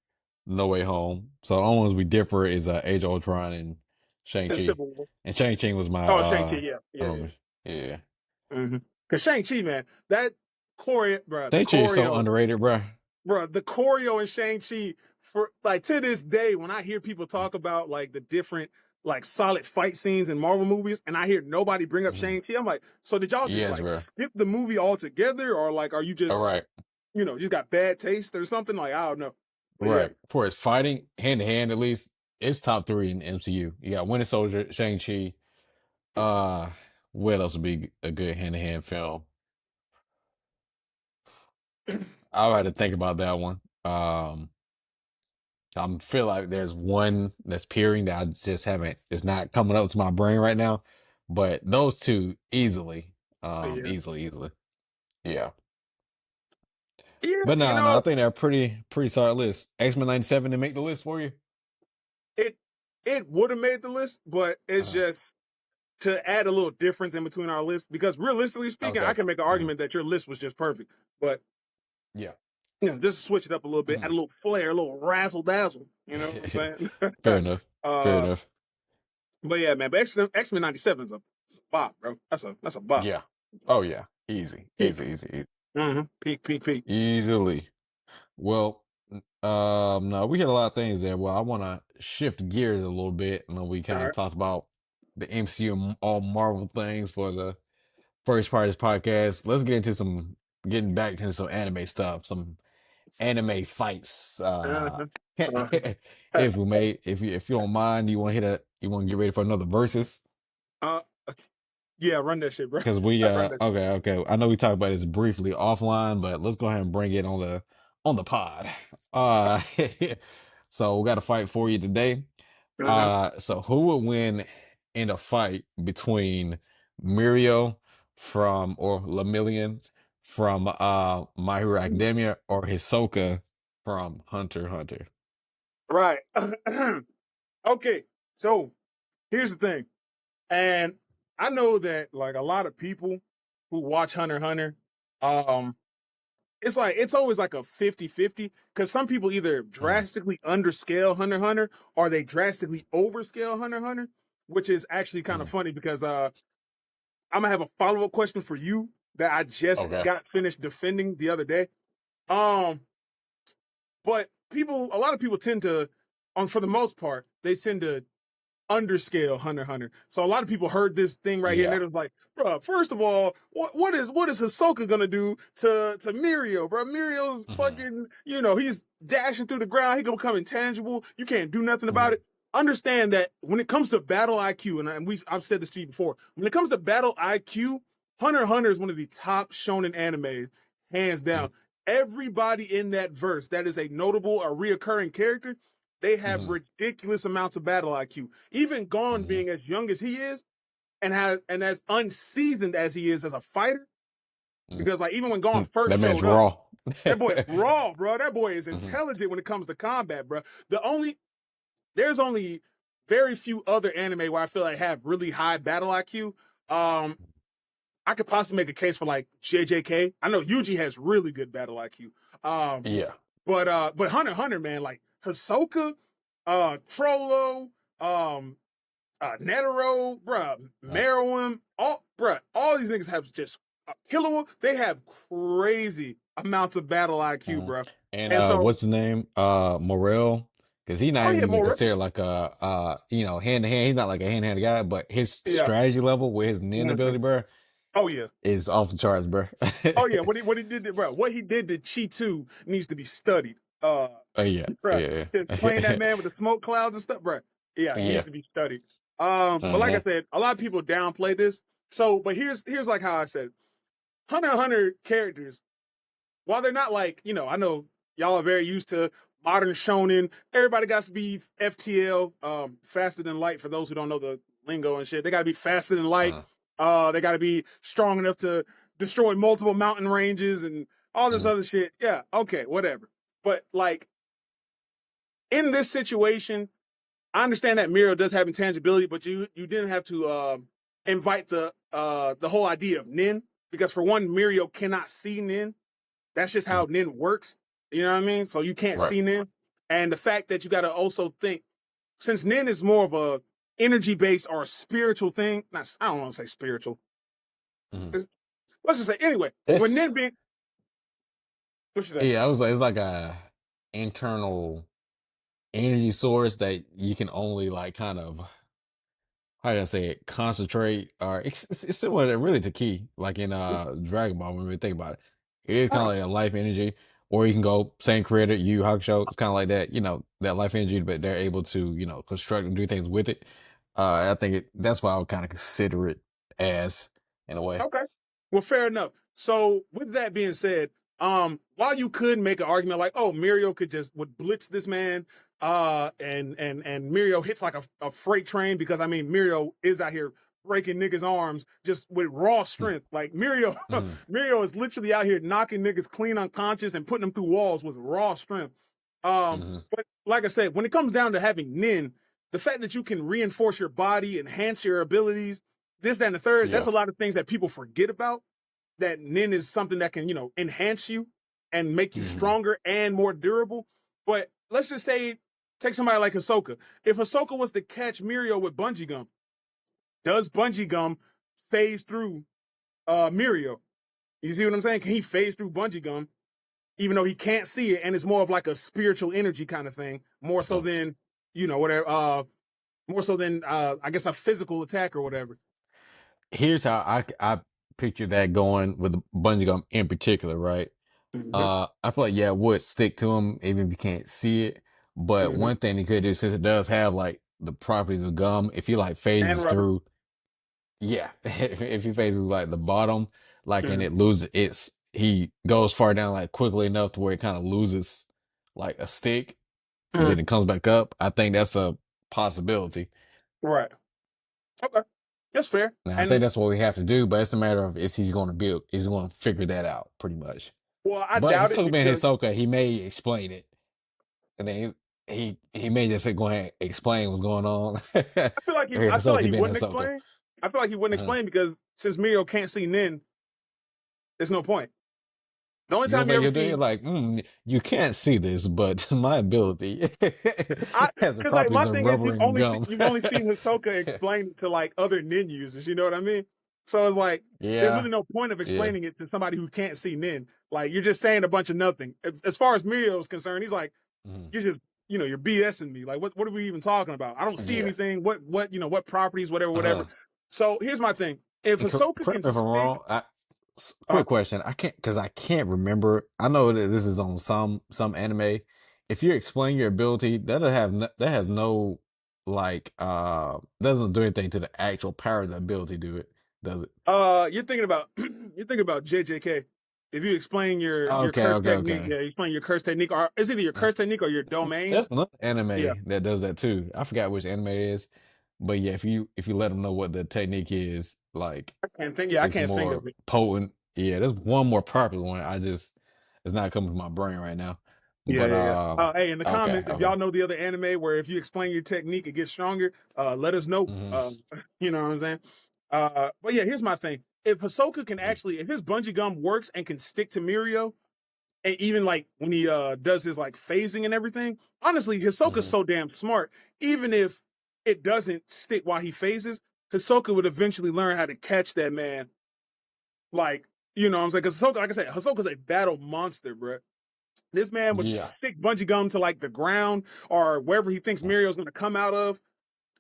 No Way Home. So the only ones we differ is Age of Ultron and Shang And Chi. Civil War. And Shang Chi was my Oh, Shang-Chi, yeah, yeah, yeah. honorable. Yeah. Mm-hmm. Because Shang-Chi, man, that choreo, bro, the Shang Chi is so choreo, underrated, bro. bro, the choreo in Shang-Chi, for like to this day, when I hear people talk about like the different like solid fight scenes in Marvel movies, and I hear nobody bring up Mhm. Shang-Chi. I'm like, so did y'all just Yes, like bro. skip the movie altogether, or like are you All just right. just got bad taste or something? Like I don't know, but yeah, Right. For his fighting, hand to hand, at least, it's top three in the MCU. You got Winter Soldier, Shang-Chi. Uh, what else would be a good hand to hand film? I'll have to think about that one. I feel like there's one that's peering that I just haven't, it's not coming up to my brain right now. But those two easily, yeah, easily. Yeah. yeah. But no, I think they're pretty solid list. X-Men 97 to make the list for you. It it would have made the list, but it's Uh, just to add a little difference in between our list because realistically speaking, I okay. can make an Mhm. argument that your list was just perfect, but Yeah. just to switch it up a little bit, add Mhm. a little flair, a little razzle dazzle. You know what I'm Fair saying? enough. Fair uh, enough. but yeah, man. But X Men '97 is it's a bop, bro. That's a bop. Yeah. Oh yeah. Easy. Peak. Peak. Peak. Peak. Easily. Well, no, we had a lot of things there. Well, I want to shift gears a little bit. We All kind of right. talked about the MCU, all Marvel things for the first part of this podcast. Let's get into getting back into some anime stuff, some anime fights. Uh-huh. Uh-huh. If you don't mind, you want to get ready for another versus? Uh, yeah, run that shit, bro. Because we Run that. okay. I know we talked about this briefly offline, but let's go ahead and bring it on the pod. Uh so we got a fight for you today. Uh-huh. So who would win in a fight between Mirio from or Lemillion from My Hero Academia or Hisoka from Hunter x Hunter? Right. Okay. So here's the thing. And I know that like a lot of people who watch Hunter x Hunter, um, it's like it's always like a 50-50 because some people either Mhm. drastically underscale Hunter x Hunter or they drastically overscale Hunter x Hunter, which is actually kind of Mhm. funny because I'm gonna have a follow-up question for you that I just Okay. got finished defending the other day. Um, but a lot of people tend to, for the most part, they tend to underscale Hunter x Hunter. So a lot of people heard this thing right here and Yeah. they're just like, bro, first of all, what is Hisoka gonna do to Mirio, bro? Mirio's Hmm. fucking, he's dashing through the ground, he gonna become intangible, you can't do nothing about Hmm. it. Understand that when it comes to battle IQ, I've said this to you before, when it comes to battle IQ, Hunter x Hunter is one of the top shonen animes, hands down. Everybody in that verse that is a notable or reoccurring character, they have Hmm. ridiculous amounts of battle IQ. Even Gon Hmm. being as young as he is and as unseasoned as he is as a fighter, because like even when Gon first That man's showed up, raw. that boy is raw, bro. That boy is Hmm. intelligent when it comes to combat, bro. There's only very few other anime where I feel like have really high battle IQ. Um, I could possibly make a case for like JJK. I know Yuji has really good battle IQ. Um, Yeah. but Hunter x Hunter, man, like Hisoka, Trollo, um, Netero, bruh, Uh, Meruem, all these niggas have just Killua. They have crazy amounts of battle IQ, mhm. bruh. And And so, what's his name? Morel, because he's not oh yeah, even more, considered like a hand to hand. He's not like a hand to hand guy, but his yeah, strategy level with his nin mhm. ability, bro, Oh yeah, is off the charts, bro. oh yeah. What he did, to, bro, what he did to Chi 2 needs to be studied. Yeah, Bruh, yeah, just playing that man with the smoke clouds and stuff, bruh. Yeah, he needs yeah. to be studied. But like I Uh-huh. said, a lot of people downplay this. So, but here's like how I said, Hunter x Hunter characters, while they're not like, I know y'all are very used to modern shonen. Everybody got to be FTL, faster than light. For those who don't know the lingo and shit, they got to be faster than light. Uh-huh. They got to be strong enough to destroy multiple mountain ranges and all this Mhm. other shit. Yeah, okay, whatever. But like in this situation, I understand that Miro does have intangibility, but you didn't have to invite the whole idea of Nin because for one, Mirio cannot see Nin. That's just how Mhm. Nin works. You know what I mean? So you can't Right. see Nin, and the fact that you got to also think since Nin is more of a energy based or a spiritual thing. Not, I don't want to say spiritual. Mhm. Let's just say anyway. When It's Nin being what you say? yeah, I was like, it's like a internal energy source that you can only like kind of how do I say it, concentrate, or it's similar really to Ki, like in Dragon Ball when we think about it. It is kind of like a life energy, or you can go same creator, Yu Yu Hakusho. It's kind of like that, that life energy, but they're able to, construct and do things with it. I think that's why I would kind of consider it as in a way. Okay. Well, fair enough. So with that being said, while you could make an argument like, oh, Mirio would blitz this man, and Mirio hits like a freight train because I mean Mirio is out here breaking niggas' arms just with raw strength. Like Mirio, Mm-hmm. Mirio is literally out here knocking niggas clean unconscious and putting them through walls with raw strength. Mm-hmm. But like I said, when it comes down to having Nin, the fact that you can reinforce your body, enhance your abilities, this, that, and the third, that's Yeah. a lot of things that people forget about. That Nin is something that can, enhance you and make you Mm-hmm. stronger and more durable. But let's just say, take somebody like Hisoka. If Hisoka was to catch Mirio with bungee gum, does bungee gum phase through Mirio? You see what I'm saying? Can he phase through bungee gum, even though he can't see it, and it's more of like a spiritual energy kind of thing, more so than, whatever, more so than I guess a physical attack or whatever. Here's how I picture that going with the bungee gum in particular, right? Mm-hmm. I feel like yeah, it would stick to him even if you can't see it. But Mm-hmm. one thing he could do, since it does have like the properties of gum, if he like And phases rubber. through, yeah, if he phases like the bottom, like and Mm-hmm. it loses he goes far down like quickly enough to where it kind of loses like a stick and then Mm-hmm. it comes back up. I think that's a possibility. Right. Okay. That's fair. Now I think And that's what we have to do, but it's a matter of is he going to figure that out pretty much. well, I But doubt it Hisoka being because Hisoka, he may explain it, and then he may just say, "Go ahead, explain what's going on." I feel like Or I feel like Hisoka he being wouldn't Hisoka. explain. I feel like he wouldn't Uh-huh. explain because since Mirio can't see Nin, there's no point. The only You don't time you think ever he'll do it? see Like, you can't see this, but my ability I has the because like properties my of thing is rubber and gum. you've only seen Hisoka explain it to like other Nin users, you know what I mean? So it's like there's Yeah, really no point of yeah. explaining it to somebody who can't see Nin. Like you're just saying a bunch of nothing. As far as Mirio is concerned, he's like, Mhm. you're just you're BSing me. Like what are we even talking about? I don't see Yeah. anything. What properties, whatever, whatever. Uh-huh. So here's my thing. If And Hisoka can correct me if I'm stick wrong. uh, Quick question. I can't remember. I know that this is on some anime. If you explain your ability, that has no like doesn't do anything to the actual power of the ability. Do it? Does it? You're thinking about you're thinking about JJK. If you explain your Okay, curse okay, technique, okay. yeah, you explain your curse technique, or is either your curse technique or your domain. There's another Yeah, anime that does that too. I forgot which anime it is, but yeah, if you let them know what the technique is, like I can't think. Yeah, I it's can't think more of it. potent. Yeah, there's one more popular one. It's not coming to my brain right now. Yeah, But yeah, yeah. Hey, in the okay, comments, if okay. y'all know the other anime where if you explain your technique, it gets stronger. Let us know. Hmm. You know what I'm saying? But yeah, here's my thing. If Hisoka can Hmm. actually, if his bungee gum works and can stick to Mirio, and even like when he does his like phasing and everything, honestly, Hisoka's Hmm. so damn smart. Even if it doesn't stick while he phases, Hisoka would eventually learn how to catch that man. Like, you know what I'm saying? Because Hisoka, like I said, Hisoka's a battle monster, bro. This man would Yeah. stick bungee gum to like the ground or wherever he thinks Mirio's gonna come out of,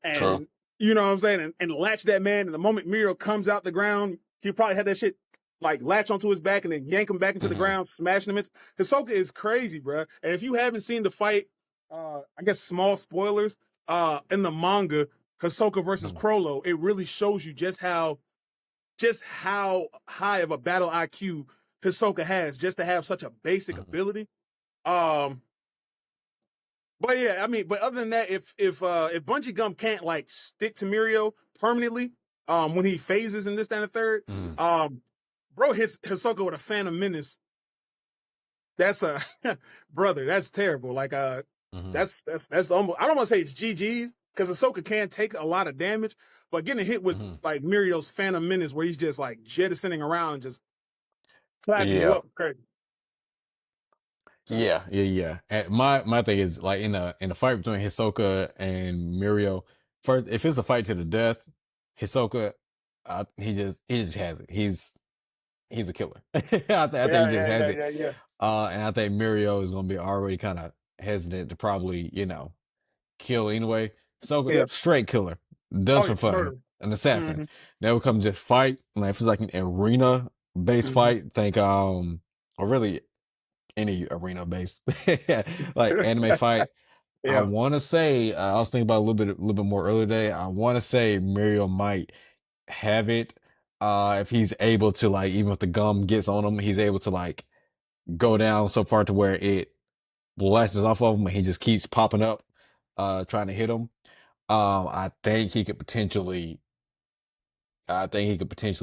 True. and you know what I'm saying, and latch that man. And the moment Mirio comes out the ground, he probably had that shit like latch onto his back and then yank him back into the Hmm. ground, smashing him. Hisoka is crazy, bro. And if you haven't seen the fight, I guess small spoilers, in the manga, Hisoka versus Hmm. Crollo, it really shows you just how high of a battle IQ Hisoka has just to have such a basic Hmm. ability. Um, but yeah, I mean, but other than that, if Bungee Gum can't like stick to Mirio permanently, when he phases in this, that, and the third, Hmm. um, bro hits Hisoka with a Phantom Menace. That's a brother. That's terrible. Like Hmm. that's almost. I don't want to say it's GG's because Hisoka can take a lot of damage, but getting hit with Hmm. like Mirio's Phantom Menace, where he's just like jettisoning around and just clapping you Yeah. up, crazy. So Yeah, yeah, yeah. And my thing is like in a fight between Hisoka and Mirio. First, if it's a fight to the death, Hisoka, he just has it. He's a killer. I think yeah, he just yeah, has yeah, it. yeah, yeah, And I think Mirio is gonna be already kind of hesitant to probably kill anyway. Hisoka, yeah. straight killer. does Oh for yeah, fun, murder. an assassin. Mm-hmm. That would come just fight. Like if it's like an arena based Mm-hmm. fight, think or really any arena based like anime fight. I Yeah. want to say I was thinking about a little bit more earlier today. I want to say Mirio might have it if he's able to like even if the gum gets on him, he's able to like go down so far to where it blasts off of him and he just keeps popping up trying to hit him. I think he could potentially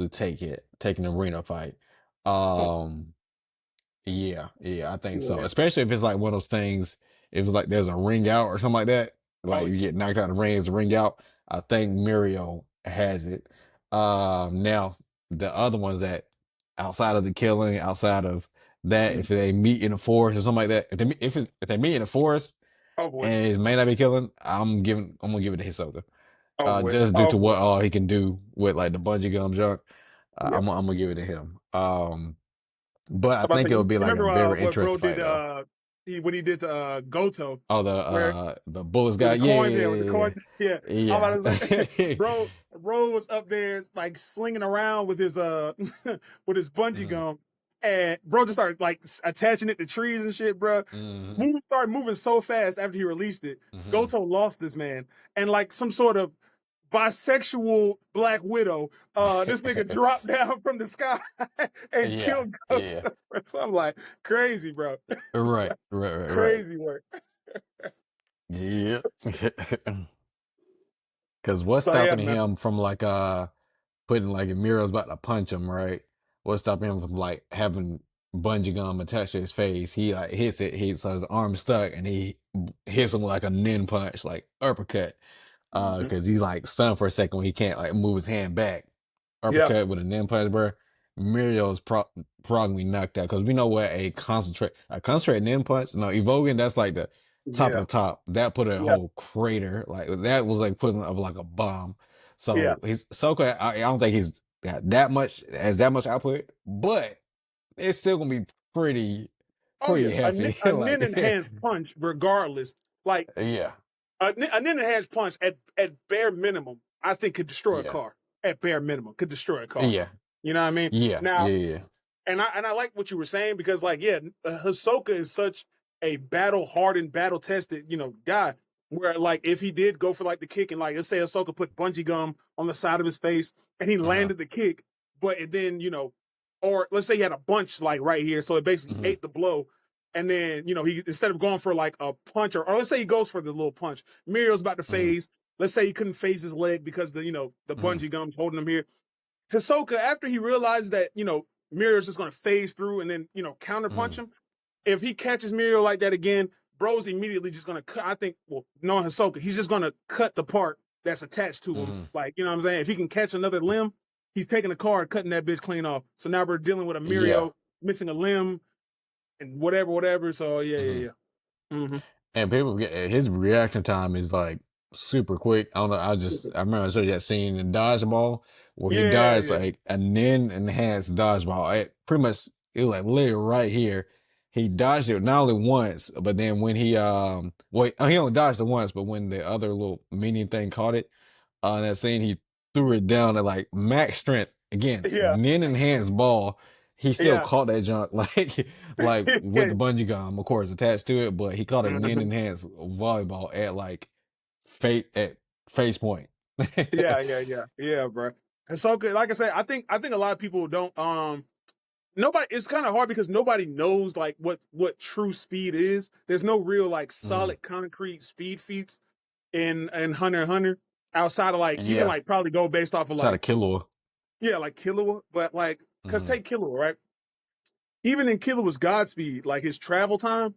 take an arena fight. Oh, Um yeah, I think so. yeah. Especially if it's like one of those things, if it's like there's a ring out or something like that, Oh like you yeah. get knocked out of the ring, there's a ring out. I think Mirio has it. Now the other ones that outside of the killing, outside of that, Mm. if they meet in the forest or something like that, if they meet in the forest Over with. and it may not be killing, I'm gonna give it to Hisoka. Over with. Just due to Over what with. all he can do with like the bungee gum junk. Yeah. I'm gonna give it to him. But I I'm about to think say, it you would be like a remember very what bro interesting did? fight though. What he did to Goto, Oh, where the bullets with guy. the coins, yeah, with the coins, yeah. I'm Yeah, about to say, yeah. bro was up there like slinging around with his with his bungee Mhm, gum, and bro just started like attaching it to trees and shit, bro. mhm, Move started moving so fast after he released it. mhm. Goto lost this man, and like some sort of bisexual Black Widow, this nigga dropped down from the sky and Yeah, killed yeah. Goto. So I'm like, crazy, bro. Right. Crazy work. Yeah. Because what's So yeah, stopping man. him from like putting like if Miro's about to punch him, right? What's stopping him from like having bungee gum attached to his face? He like hits it, so his arm's stuck, and he hits him with like a nin punch, like uppercut. Mhm. Because he's like stunned for a second when he can't like move his hand back. Yeah, Uppercut with a nin punch, bro. Mirio's probably knocked out because we know what a concentrate nin punch. No, evoking that's like the top of yeah, the top. That put a yeah, whole crater like that was like putting of like a bomb. yeah. So he's Soka. I don't think he's got that much output, but it's still gonna be Oh pretty yeah, hefty. a nin like enhanced punch, regardless. Like yeah, a nin enhanced punch at bare minimum, I think could destroy a yeah, car. At bare minimum, could destroy a car. yeah, You know what I mean? yeah, Now, yeah, yeah. and I like what you were saying because like yeah, Hisoka is such a battle hardened, battle tested guy. Where like if he did go for like the kick and like let's say Hisoka put bungee gum on the side of his face and he Uh-huh. landed the kick, but it then or let's say he had a bunch like right here, so it basically Hmm. ate the blow. And then he instead of going for like a punch or let's say he goes for the little punch, Mirio's about to Hmm. phase. Let's say he couldn't phase his leg because the Hmm. bungee gum's holding him here. Hisoka, after he realized that, Mirio's just going to phase through and then, counter punch Hmm. him, if he catches Mirio like that again, bro's immediately just going to cut. I think, well, knowing Hisoka, he's just going to cut the part that's attached to him. Hmm. Like, you know what I'm saying? If he can catch another limb, he's taking a card, cutting that bitch clean off. So now we're dealing with a Yeah. Mirio missing a limb and whatever. So yeah, Hmm. yeah, yeah. Mm-hmm. And people get his reaction time is like super quick. I don't know. I remember I saw that scene in Dodgeball where he Yeah, dodged yeah, like a nin enhanced dodgeball. Pretty much it was like literally right here. He dodged it not only once, but then when he only dodged it once, but when the other little minion thing caught it, in that scene, he threw it down at like max strength. Again, yeah, nin enhanced ball. He still yeah. caught that junk like with the bungee gum, of course, attached to it. But he caught a nin Mhm. enhanced volleyball at like at face point. Yeah, bro. Hisoka, like I said, I think a lot of people don't nobody it's kind of hard because nobody knows like what true speed is. There's no real like Mhm. solid concrete speed feats in Hunter x Hunter outside of like you can Yeah, like probably go based off of shot a like killer. yeah, like Killua, but like cuz Hmm. take Killua, right? Even in Killua's Godspeed, like his travel time,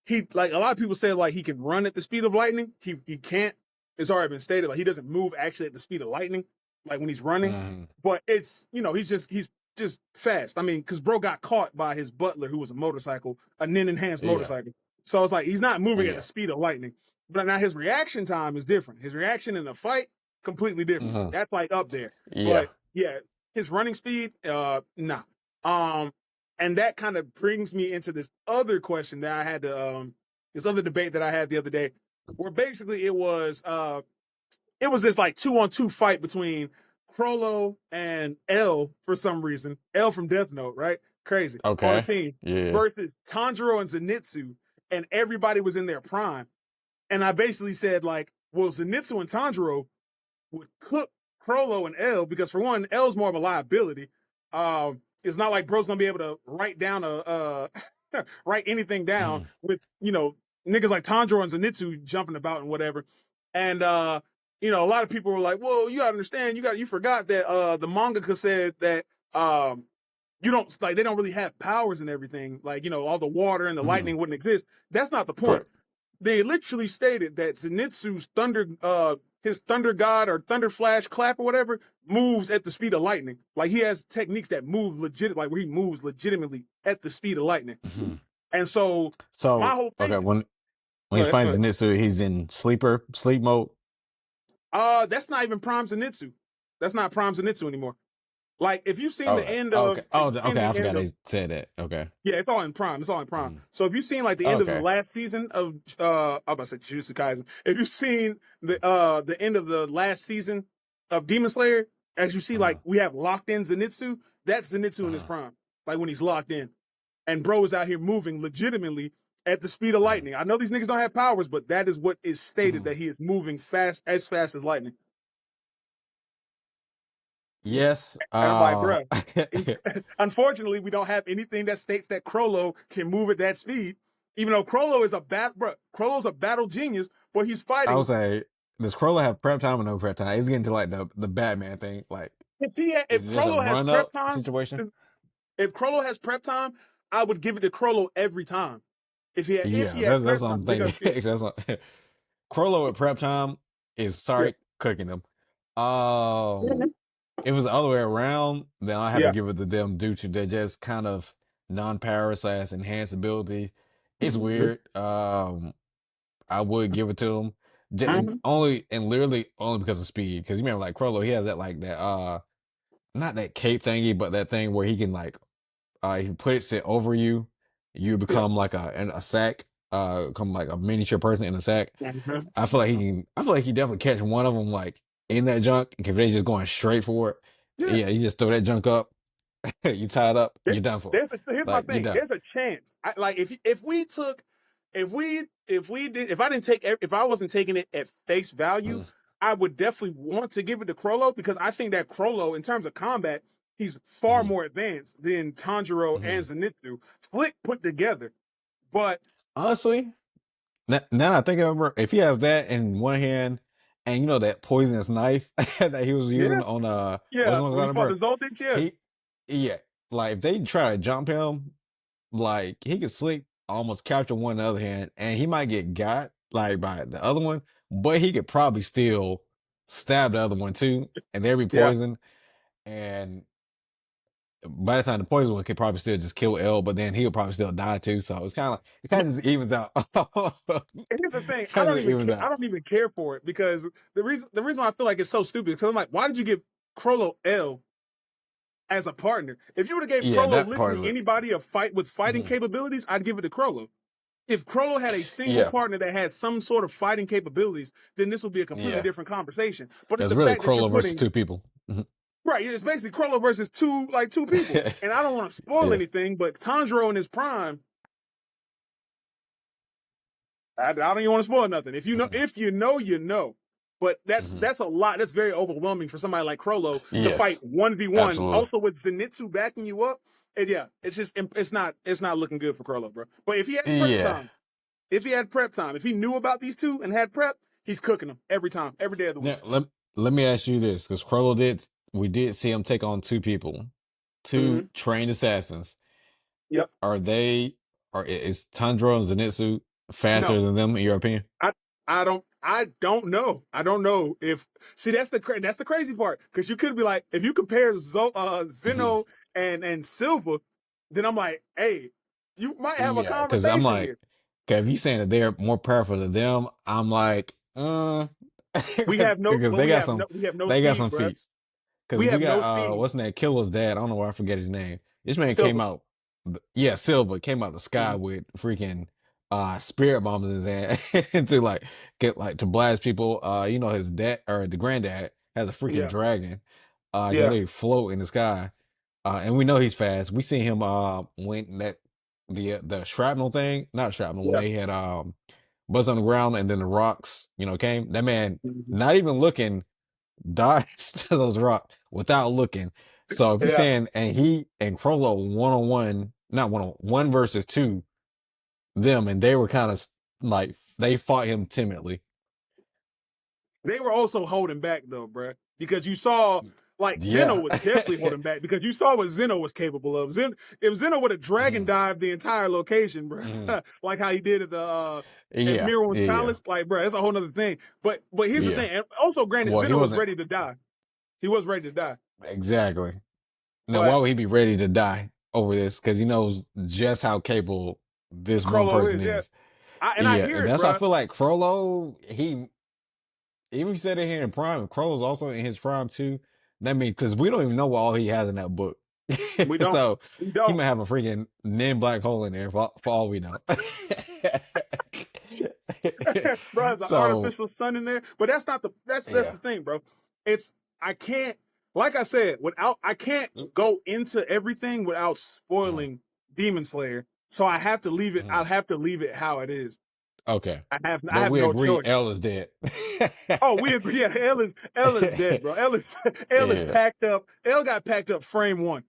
he like a lot of people say like he can run at the speed of lightning. He can't. It's already been stated like he doesn't move actually at the speed of lightning, like when he's running. Hmm. But it's he's just fast. I mean, because bro got caught by his butler who was a motorcycle, a nin enhanced Yeah, motorcycle. So it's like he's not moving at the yeah, speed of lightning. But now his reaction time is different. His reaction in the fight completely different. hmm, That's like up there. yeah. But yeah, his running speed, nah. Um, and that kind of brings me into this other question that I had to this other debate that I had the other day, where basically it was it was this like 2-on-2 fight between Crollo and L for some reason. L from Death Note, right? Crazy. On a Okay. team Yeah. versus Tanjiro and Zenitsu, and everybody was in their prime. And I basically said, like, well, Zenitsu and Tanjiro would cook Crollo and L because, for one, L's more of a liability. It's not like bro's gonna be able to write down write anything down Mhm. with niggas like Tanjiro and Zenitsu jumping about and whatever. And a lot of people were like, "Well, you gotta understand, you forgot that the mangaka said that you don't like they don't really have powers and everything. Like all the water and the Mhm. lightning wouldn't exist. That's not the point. Correct. They literally stated that Zenitsu's his thunder god or thunder flash clap or whatever moves at the speed of lightning. Like he has techniques that move like where he moves legitimately at the speed of lightning. Mhm. And so my So whole okay, thing, when go he ahead, go finds ahead. Zenitsu, he's in sleep mode. That's not even Prime Zenitsu. That's not Prime Zenitsu anymore. Like if you've seen the Okay. end Okay. of, if Oh, you've seen okay. I the forgot end of they said that. Okay. Yeah, it's all in Prime. It's all in Prime. Mhm. So if you've seen like the end of the Okay. last season of I'm about to say Jujutsu Kaisen. If you've seen the end of the last season of Demon Slayer, as you see, Uh-huh. like we have locked in Zenitsu, that's Zenitsu in his Uh-huh. prime. Like when he's locked in. And bro is out here moving legitimately at the speed of Mhm. lightning. I know these niggas don't have powers, but that is what is stated, Mhm. that he is moving fast as lightning. Yes. And I'm like, bro, I unfortunately, we don't have anything that states that Crollo can move at that speed. Even though Crollo is Crollo's a battle genius, but he's would fighting. say, does Corolla have prep time or no prep time? It's getting to like the Batman thing. Like, If is it just a Crollo has run prep up time, situation? if Crollo has prep time, I would give it to Crollo every time. If he Yeah, had that's prep what time, I'm because thinking. That's what Crollo at prep time is yeah, sorry cooking them. Um, if it was the other way around, then I have to yeah, give it to them due to their just kind of non-power slash enhanced ability. It's weird. I would give it to them. Mhm. Only and literally only because of speed. Because you remember, like Crollo, he has that like that not that cape thingy, but that thing where he can like if you put it over you, you yeah. become like a sack, become like a miniature person in a sack. Mhm. I feel like he can. I feel like he definitely catch one of them like in that junk. If they just going straight for it, Yeah. yeah, you just throw that junk up. You tie it up. There- You're done for. Here's my Like you're thing. done. There's a chance. Like if I didn't take if I wasn't taking it at face value, Mm, I would definitely want to give it to Crollo, because I think that Crollo, in terms of combat, he's far mhm, more advanced than Tanjiro and mhm. Zenitsu, slick put together. But Honestly, now I think of it, if he has that in one hand, and you know that poisonous knife that he was using yeah, on what's yeah, on when he fought bro? the Zoldyck, yeah, He yeah, like if they try to jump him, like he could slick almost capture one in the other hand, and he might get got like by the other one, but he could probably still stab the other one too, and they'll be yeah. poisoned. And by the time the poison one could probably still just kill L, but then he'll probably still die too. So it's kind of like it kind of just evens out. And here's the thing, Kind of just evens I out. don't even care for it, because the reason why I feel like it's so stupid, because I'm like, why did you give Crollo L as a partner? If you would have gave Yeah, Crollo that part literally of it. anybody a fight with fighting Mhm. capabilities, I'd give it to Crollo. If Crollo had a single Yeah, partner that had some sort of fighting capabilities, then this would be a completely yeah. different conversation. But it's That's the really fact that you're Cruella versus putting, two people. Mhm. right, it's basically Crollo versus two people. And I don't want to spoil Yeah. anything, but Tanjiro in his prime, I don't even want to spoil nothing. Mhm. If you know, you know. But Mhm. that's a lot. That's very overwhelming for somebody like Crollo to fight Yes, 1v1. absolutely. Also with Zenitsu backing you up. And yeah, it's not looking good for Crollo, bro. But Yeah. if he knew about these two and had prep, he's cooking them every time, every day of the week. Now let me ask you this, because Cruella we did see him take on two people, two Mm-hmm. trained assassins. Yep. Are they is Tundra and Zenitsu faster No, than them in your opinion? I I don't know. I don't know if see that's the crazy part, because you could be like, if you compare Mhm. Zeno and Silva, then I'm like, hey, you might have a Yeah, because I'm conversation like, here. okay, if you saying that they're more powerful than them, I'm like, because We have no they got speed, some bro. feats. Because We we have no got speed. what's his name, Killer's dad. I don't know why I forget his name. This man came Silva. out, yeah, Silver came out the sky Mhm. with freaking spirit bombs in his hand to like get like to blast people. You know, his dad or the granddad has a freaking Yeah, dragon. Can yeah, literally float in the sky. And we know he's fast. We seen him when that the shrapnel thing, not shrapnel, when yeah. they had buzz on the ground and then the rocks, came. That man, Mhm. not even looking, dodged to those rocks without looking. So if you're Yeah. saying and he and Crollo 1-on-1, not 1-on-1 versus two, them and they were kind of like they fought him timidly. They were also holding back though, bruh, because you saw like Zeno Yeah. was definitely holding back because you saw what Zeno was capable of. If Zeno would have dragon Mhm. dived the entire location, Mhm. bruh, like how he did at the at Yeah. Miro's Yeah. Yeah. palace, like bruh, that's a whole nother thing. But here's the Yeah. thing, and also granted, Well, he Zeno was wasn't ready to die. He was ready to die, exactly. Now, why but would he be ready to die over this? Because he knows just how capable this one Crollo person is, yeah. is. I Yeah, hear and it, that's why I bruh. feel like Frollo, he even if you said it here in prime, Frollo's also in his prime too. That means because we don't even know what all he has in that book. We don't, So we he don't. might have a freaking nin black hole in there for all we know. Bro, the So artificial sun in there. But that's not the that's yeah. the thing, bro. It's I can't like I said, without I can't go into everything without Mhm, spoiling Demon Slayer. So I have to leave it, I'll mhm. have to leave it how it is. Okay. I But have we no agree choice. L is dead. Oh, we agree. Yeah, L is dead, bro. L is Yeah. packed up. L got packed up frame one.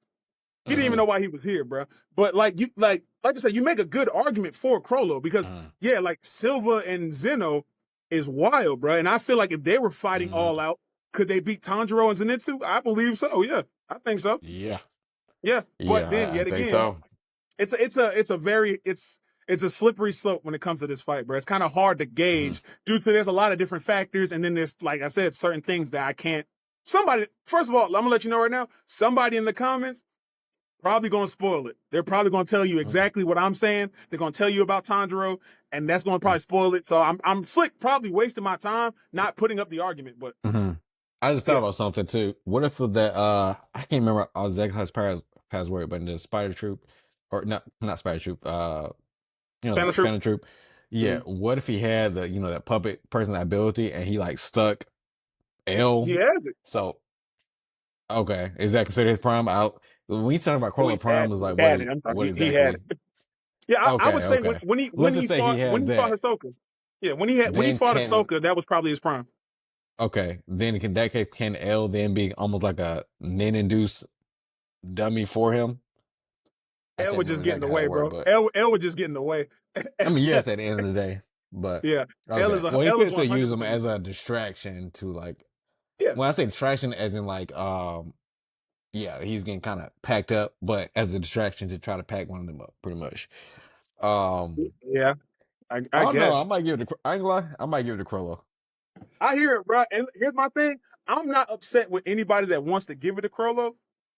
He didn't even know Mhm, why he was here, bro. But like I said, you make a good argument for Crollo because mhm, yeah, like Silva and Zeno is wild, bro. And I feel like if they were fighting all mhm. out, could they beat Tanjiro and Zenitsu? I believe so. Yeah, I think so. Yeah. Yeah, but Yeah, then I yet think again, so. it's a very it's a slippery slope when it comes to this fight, bro. It's kind of hard to Mhm, gauge due to there's a lot of different factors, and then there's like I said, certain things that I can't. Somebody, first of all, I'm gonna let you know right now. Somebody in the comments probably going to spoil it. They're probably going to tell you mhm, exactly what I'm saying. They're going to tell you about Tanjiro, and that's going to mhm, probably spoil it. So I'm slick, probably wasting my time not putting up the argument. But mhm. I just thought yeah, about something too. What if that I can't remember exactly his password, but in the Spider Troop or not Spider Troop, the Panda Troop. Phantom Troop. Yeah, Mhm. what if he had the that puppet person ability and he like stuck He L? has it. So okay, is that considered his prime? Out when you talk about Oh, Crawler Prime is he like had it. I'm sorry, what he had exactly? it. Yeah, I would Okay, say okay. when Let's just he say he fought has that. Hisoka. Yeah, when he Then fought can Hisoka, that was probably his prime. okay, then can that case can L then be almost like a nin induced dummy for him? I L can't would remember just get in the exactly how way, that worked, bro. but L would just get in the way. I mean, yes, at the end of the day, but Yeah, okay. Well, he L is could still use 100% them in the as way. a distraction to like. Yeah, When I say distraction, as in like, yeah, he's getting kind of packed up, but as a distraction to try to pack one of them up, pretty much. Um, yeah, I I don't know. I guess. might give it. I ain't gonna lie. I might give it to Krollo. I hear it, bro. And here's my thing. I'm not upset with anybody that wants to give it to Crollo.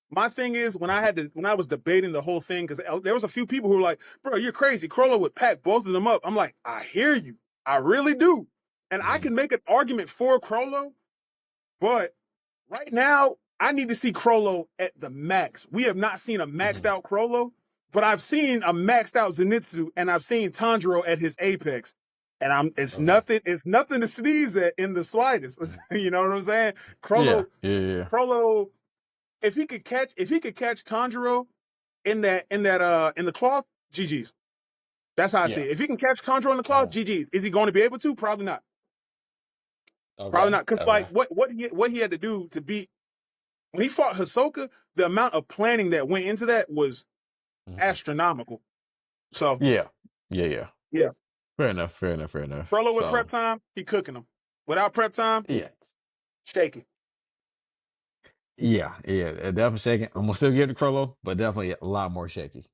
My thing is when I was debating the whole thing, because there was a few people who were like, bro, you're crazy. Crollo would pack both of them up. I'm like, I hear you. I really do. And I Mhm, can make an argument for Crollo, but right now, I need to see Crollo at the max. We have not seen a maxed mhm, out Crollo, but I've seen a maxed out Zenitsu and I've seen Tanjiro at his apex. And okay. it's nothing to sneeze at in the slightest. Mhm. You know what I'm saying? Yeah. Crollo, Yeah. Yeah. Crollo, if he could catch Tanjiro in the cloth, GG's. That's how I see Yeah. it. If he can catch Tanjiro in the cloth, Uh, GG's. Is he going to be able to? Probably not. Probably okay. not. Because like Okay. what he had to do to beat when he fought Hisoka, the amount of planning that went into that was Mhm. astronomical. So Yeah. Yeah. Yeah. yeah, Fair enough. Fair enough. Fair enough. Frollo with prep So time, he cooking them. Without prep time, yeah. shaky. Yeah. Yeah. Definitely shaking. I'm gonna still give it to Krollo, but definitely a lot more shaky.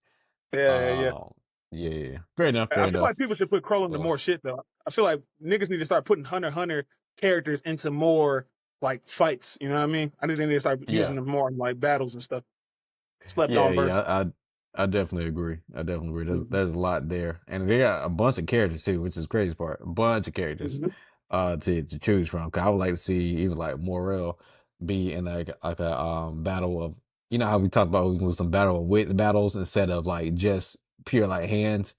Yeah, yeah. Um. Yeah. Yeah. Yeah. Fair enough. Fair I feel like enough. people should put Crollo into So more shit though. I feel like niggas need to start putting Hunter characters into more like fights. You know what I mean? I think they need to start yeah. using them more in like battles and stuff. Slept Yeah, on verse. yeah, I definitely agree. I definitely agree. Mhm. There's a lot there, and they got a bunch of characters too, which is the crazy part. A bunch of characters, Mhm. to choose from. 'Cause I would like to see even like Morel be in like a battle of how we talked about we was some battle of wit battles instead of like just pure like hands.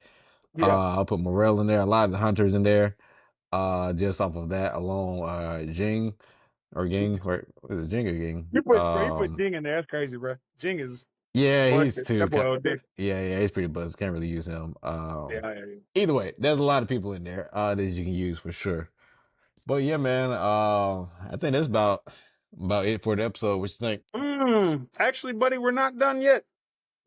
Yeah. I'll put Morel in there. A lot of the hunters in there. Just off of that alone, Jing or Ging, or is it Jing or Ging? You put Jing in there. That's crazy, bro. Jing is Yeah, he's busted. too. That boy OD. Yeah, he's pretty buzzed. Can't really use him. Yeah. Either way, there's a lot of people in there that you can use for sure. But yeah, man, I think that's about it for the episode. What you think? Actually, buddy, we're not done yet.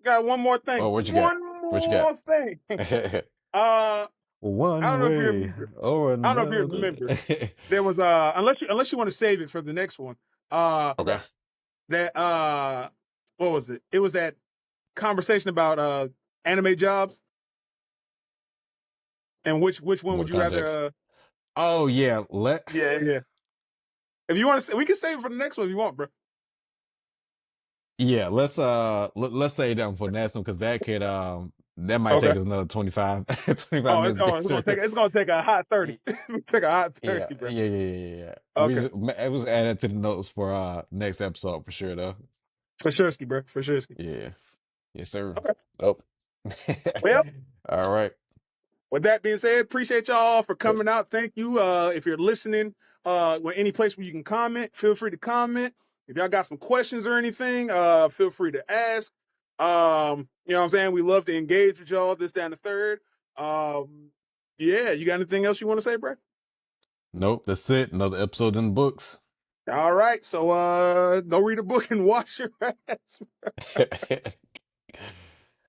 Got one more thing. Oh, what you got? One What you got? more thing. uh, I One don't know if way or I don't know if you another. remember. There was unless you want to save it for the next one. Okay. That what was it? It was that conversation about anime jobs and which one would What you rather context? Oh yeah, yeah. If you want to, we can save it for the next one if you want, bro. yeah. Let's say that for next one because that could that might Okay. take us another 25 Oh, minutes to get it's through. gonna take a hot 30. Take a hot 30, bro. Yeah. Okay. It was added to the notes for next episode for sure though. For sure, bro. For sure. Yeah. Yes, sir. Okay. Oh. Well, All right. with that being said, appreciate y'all for coming out. Thank you. If you're listening, any place where you can comment, feel free to comment. If y'all got some questions or anything, feel free to ask. You know what I'm saying? We love to engage with y'all this, down the third. Yeah, you got anything else you want to say, bro? Nope, that's it. Another episode in the books. All right. So go read a book and wash your ass.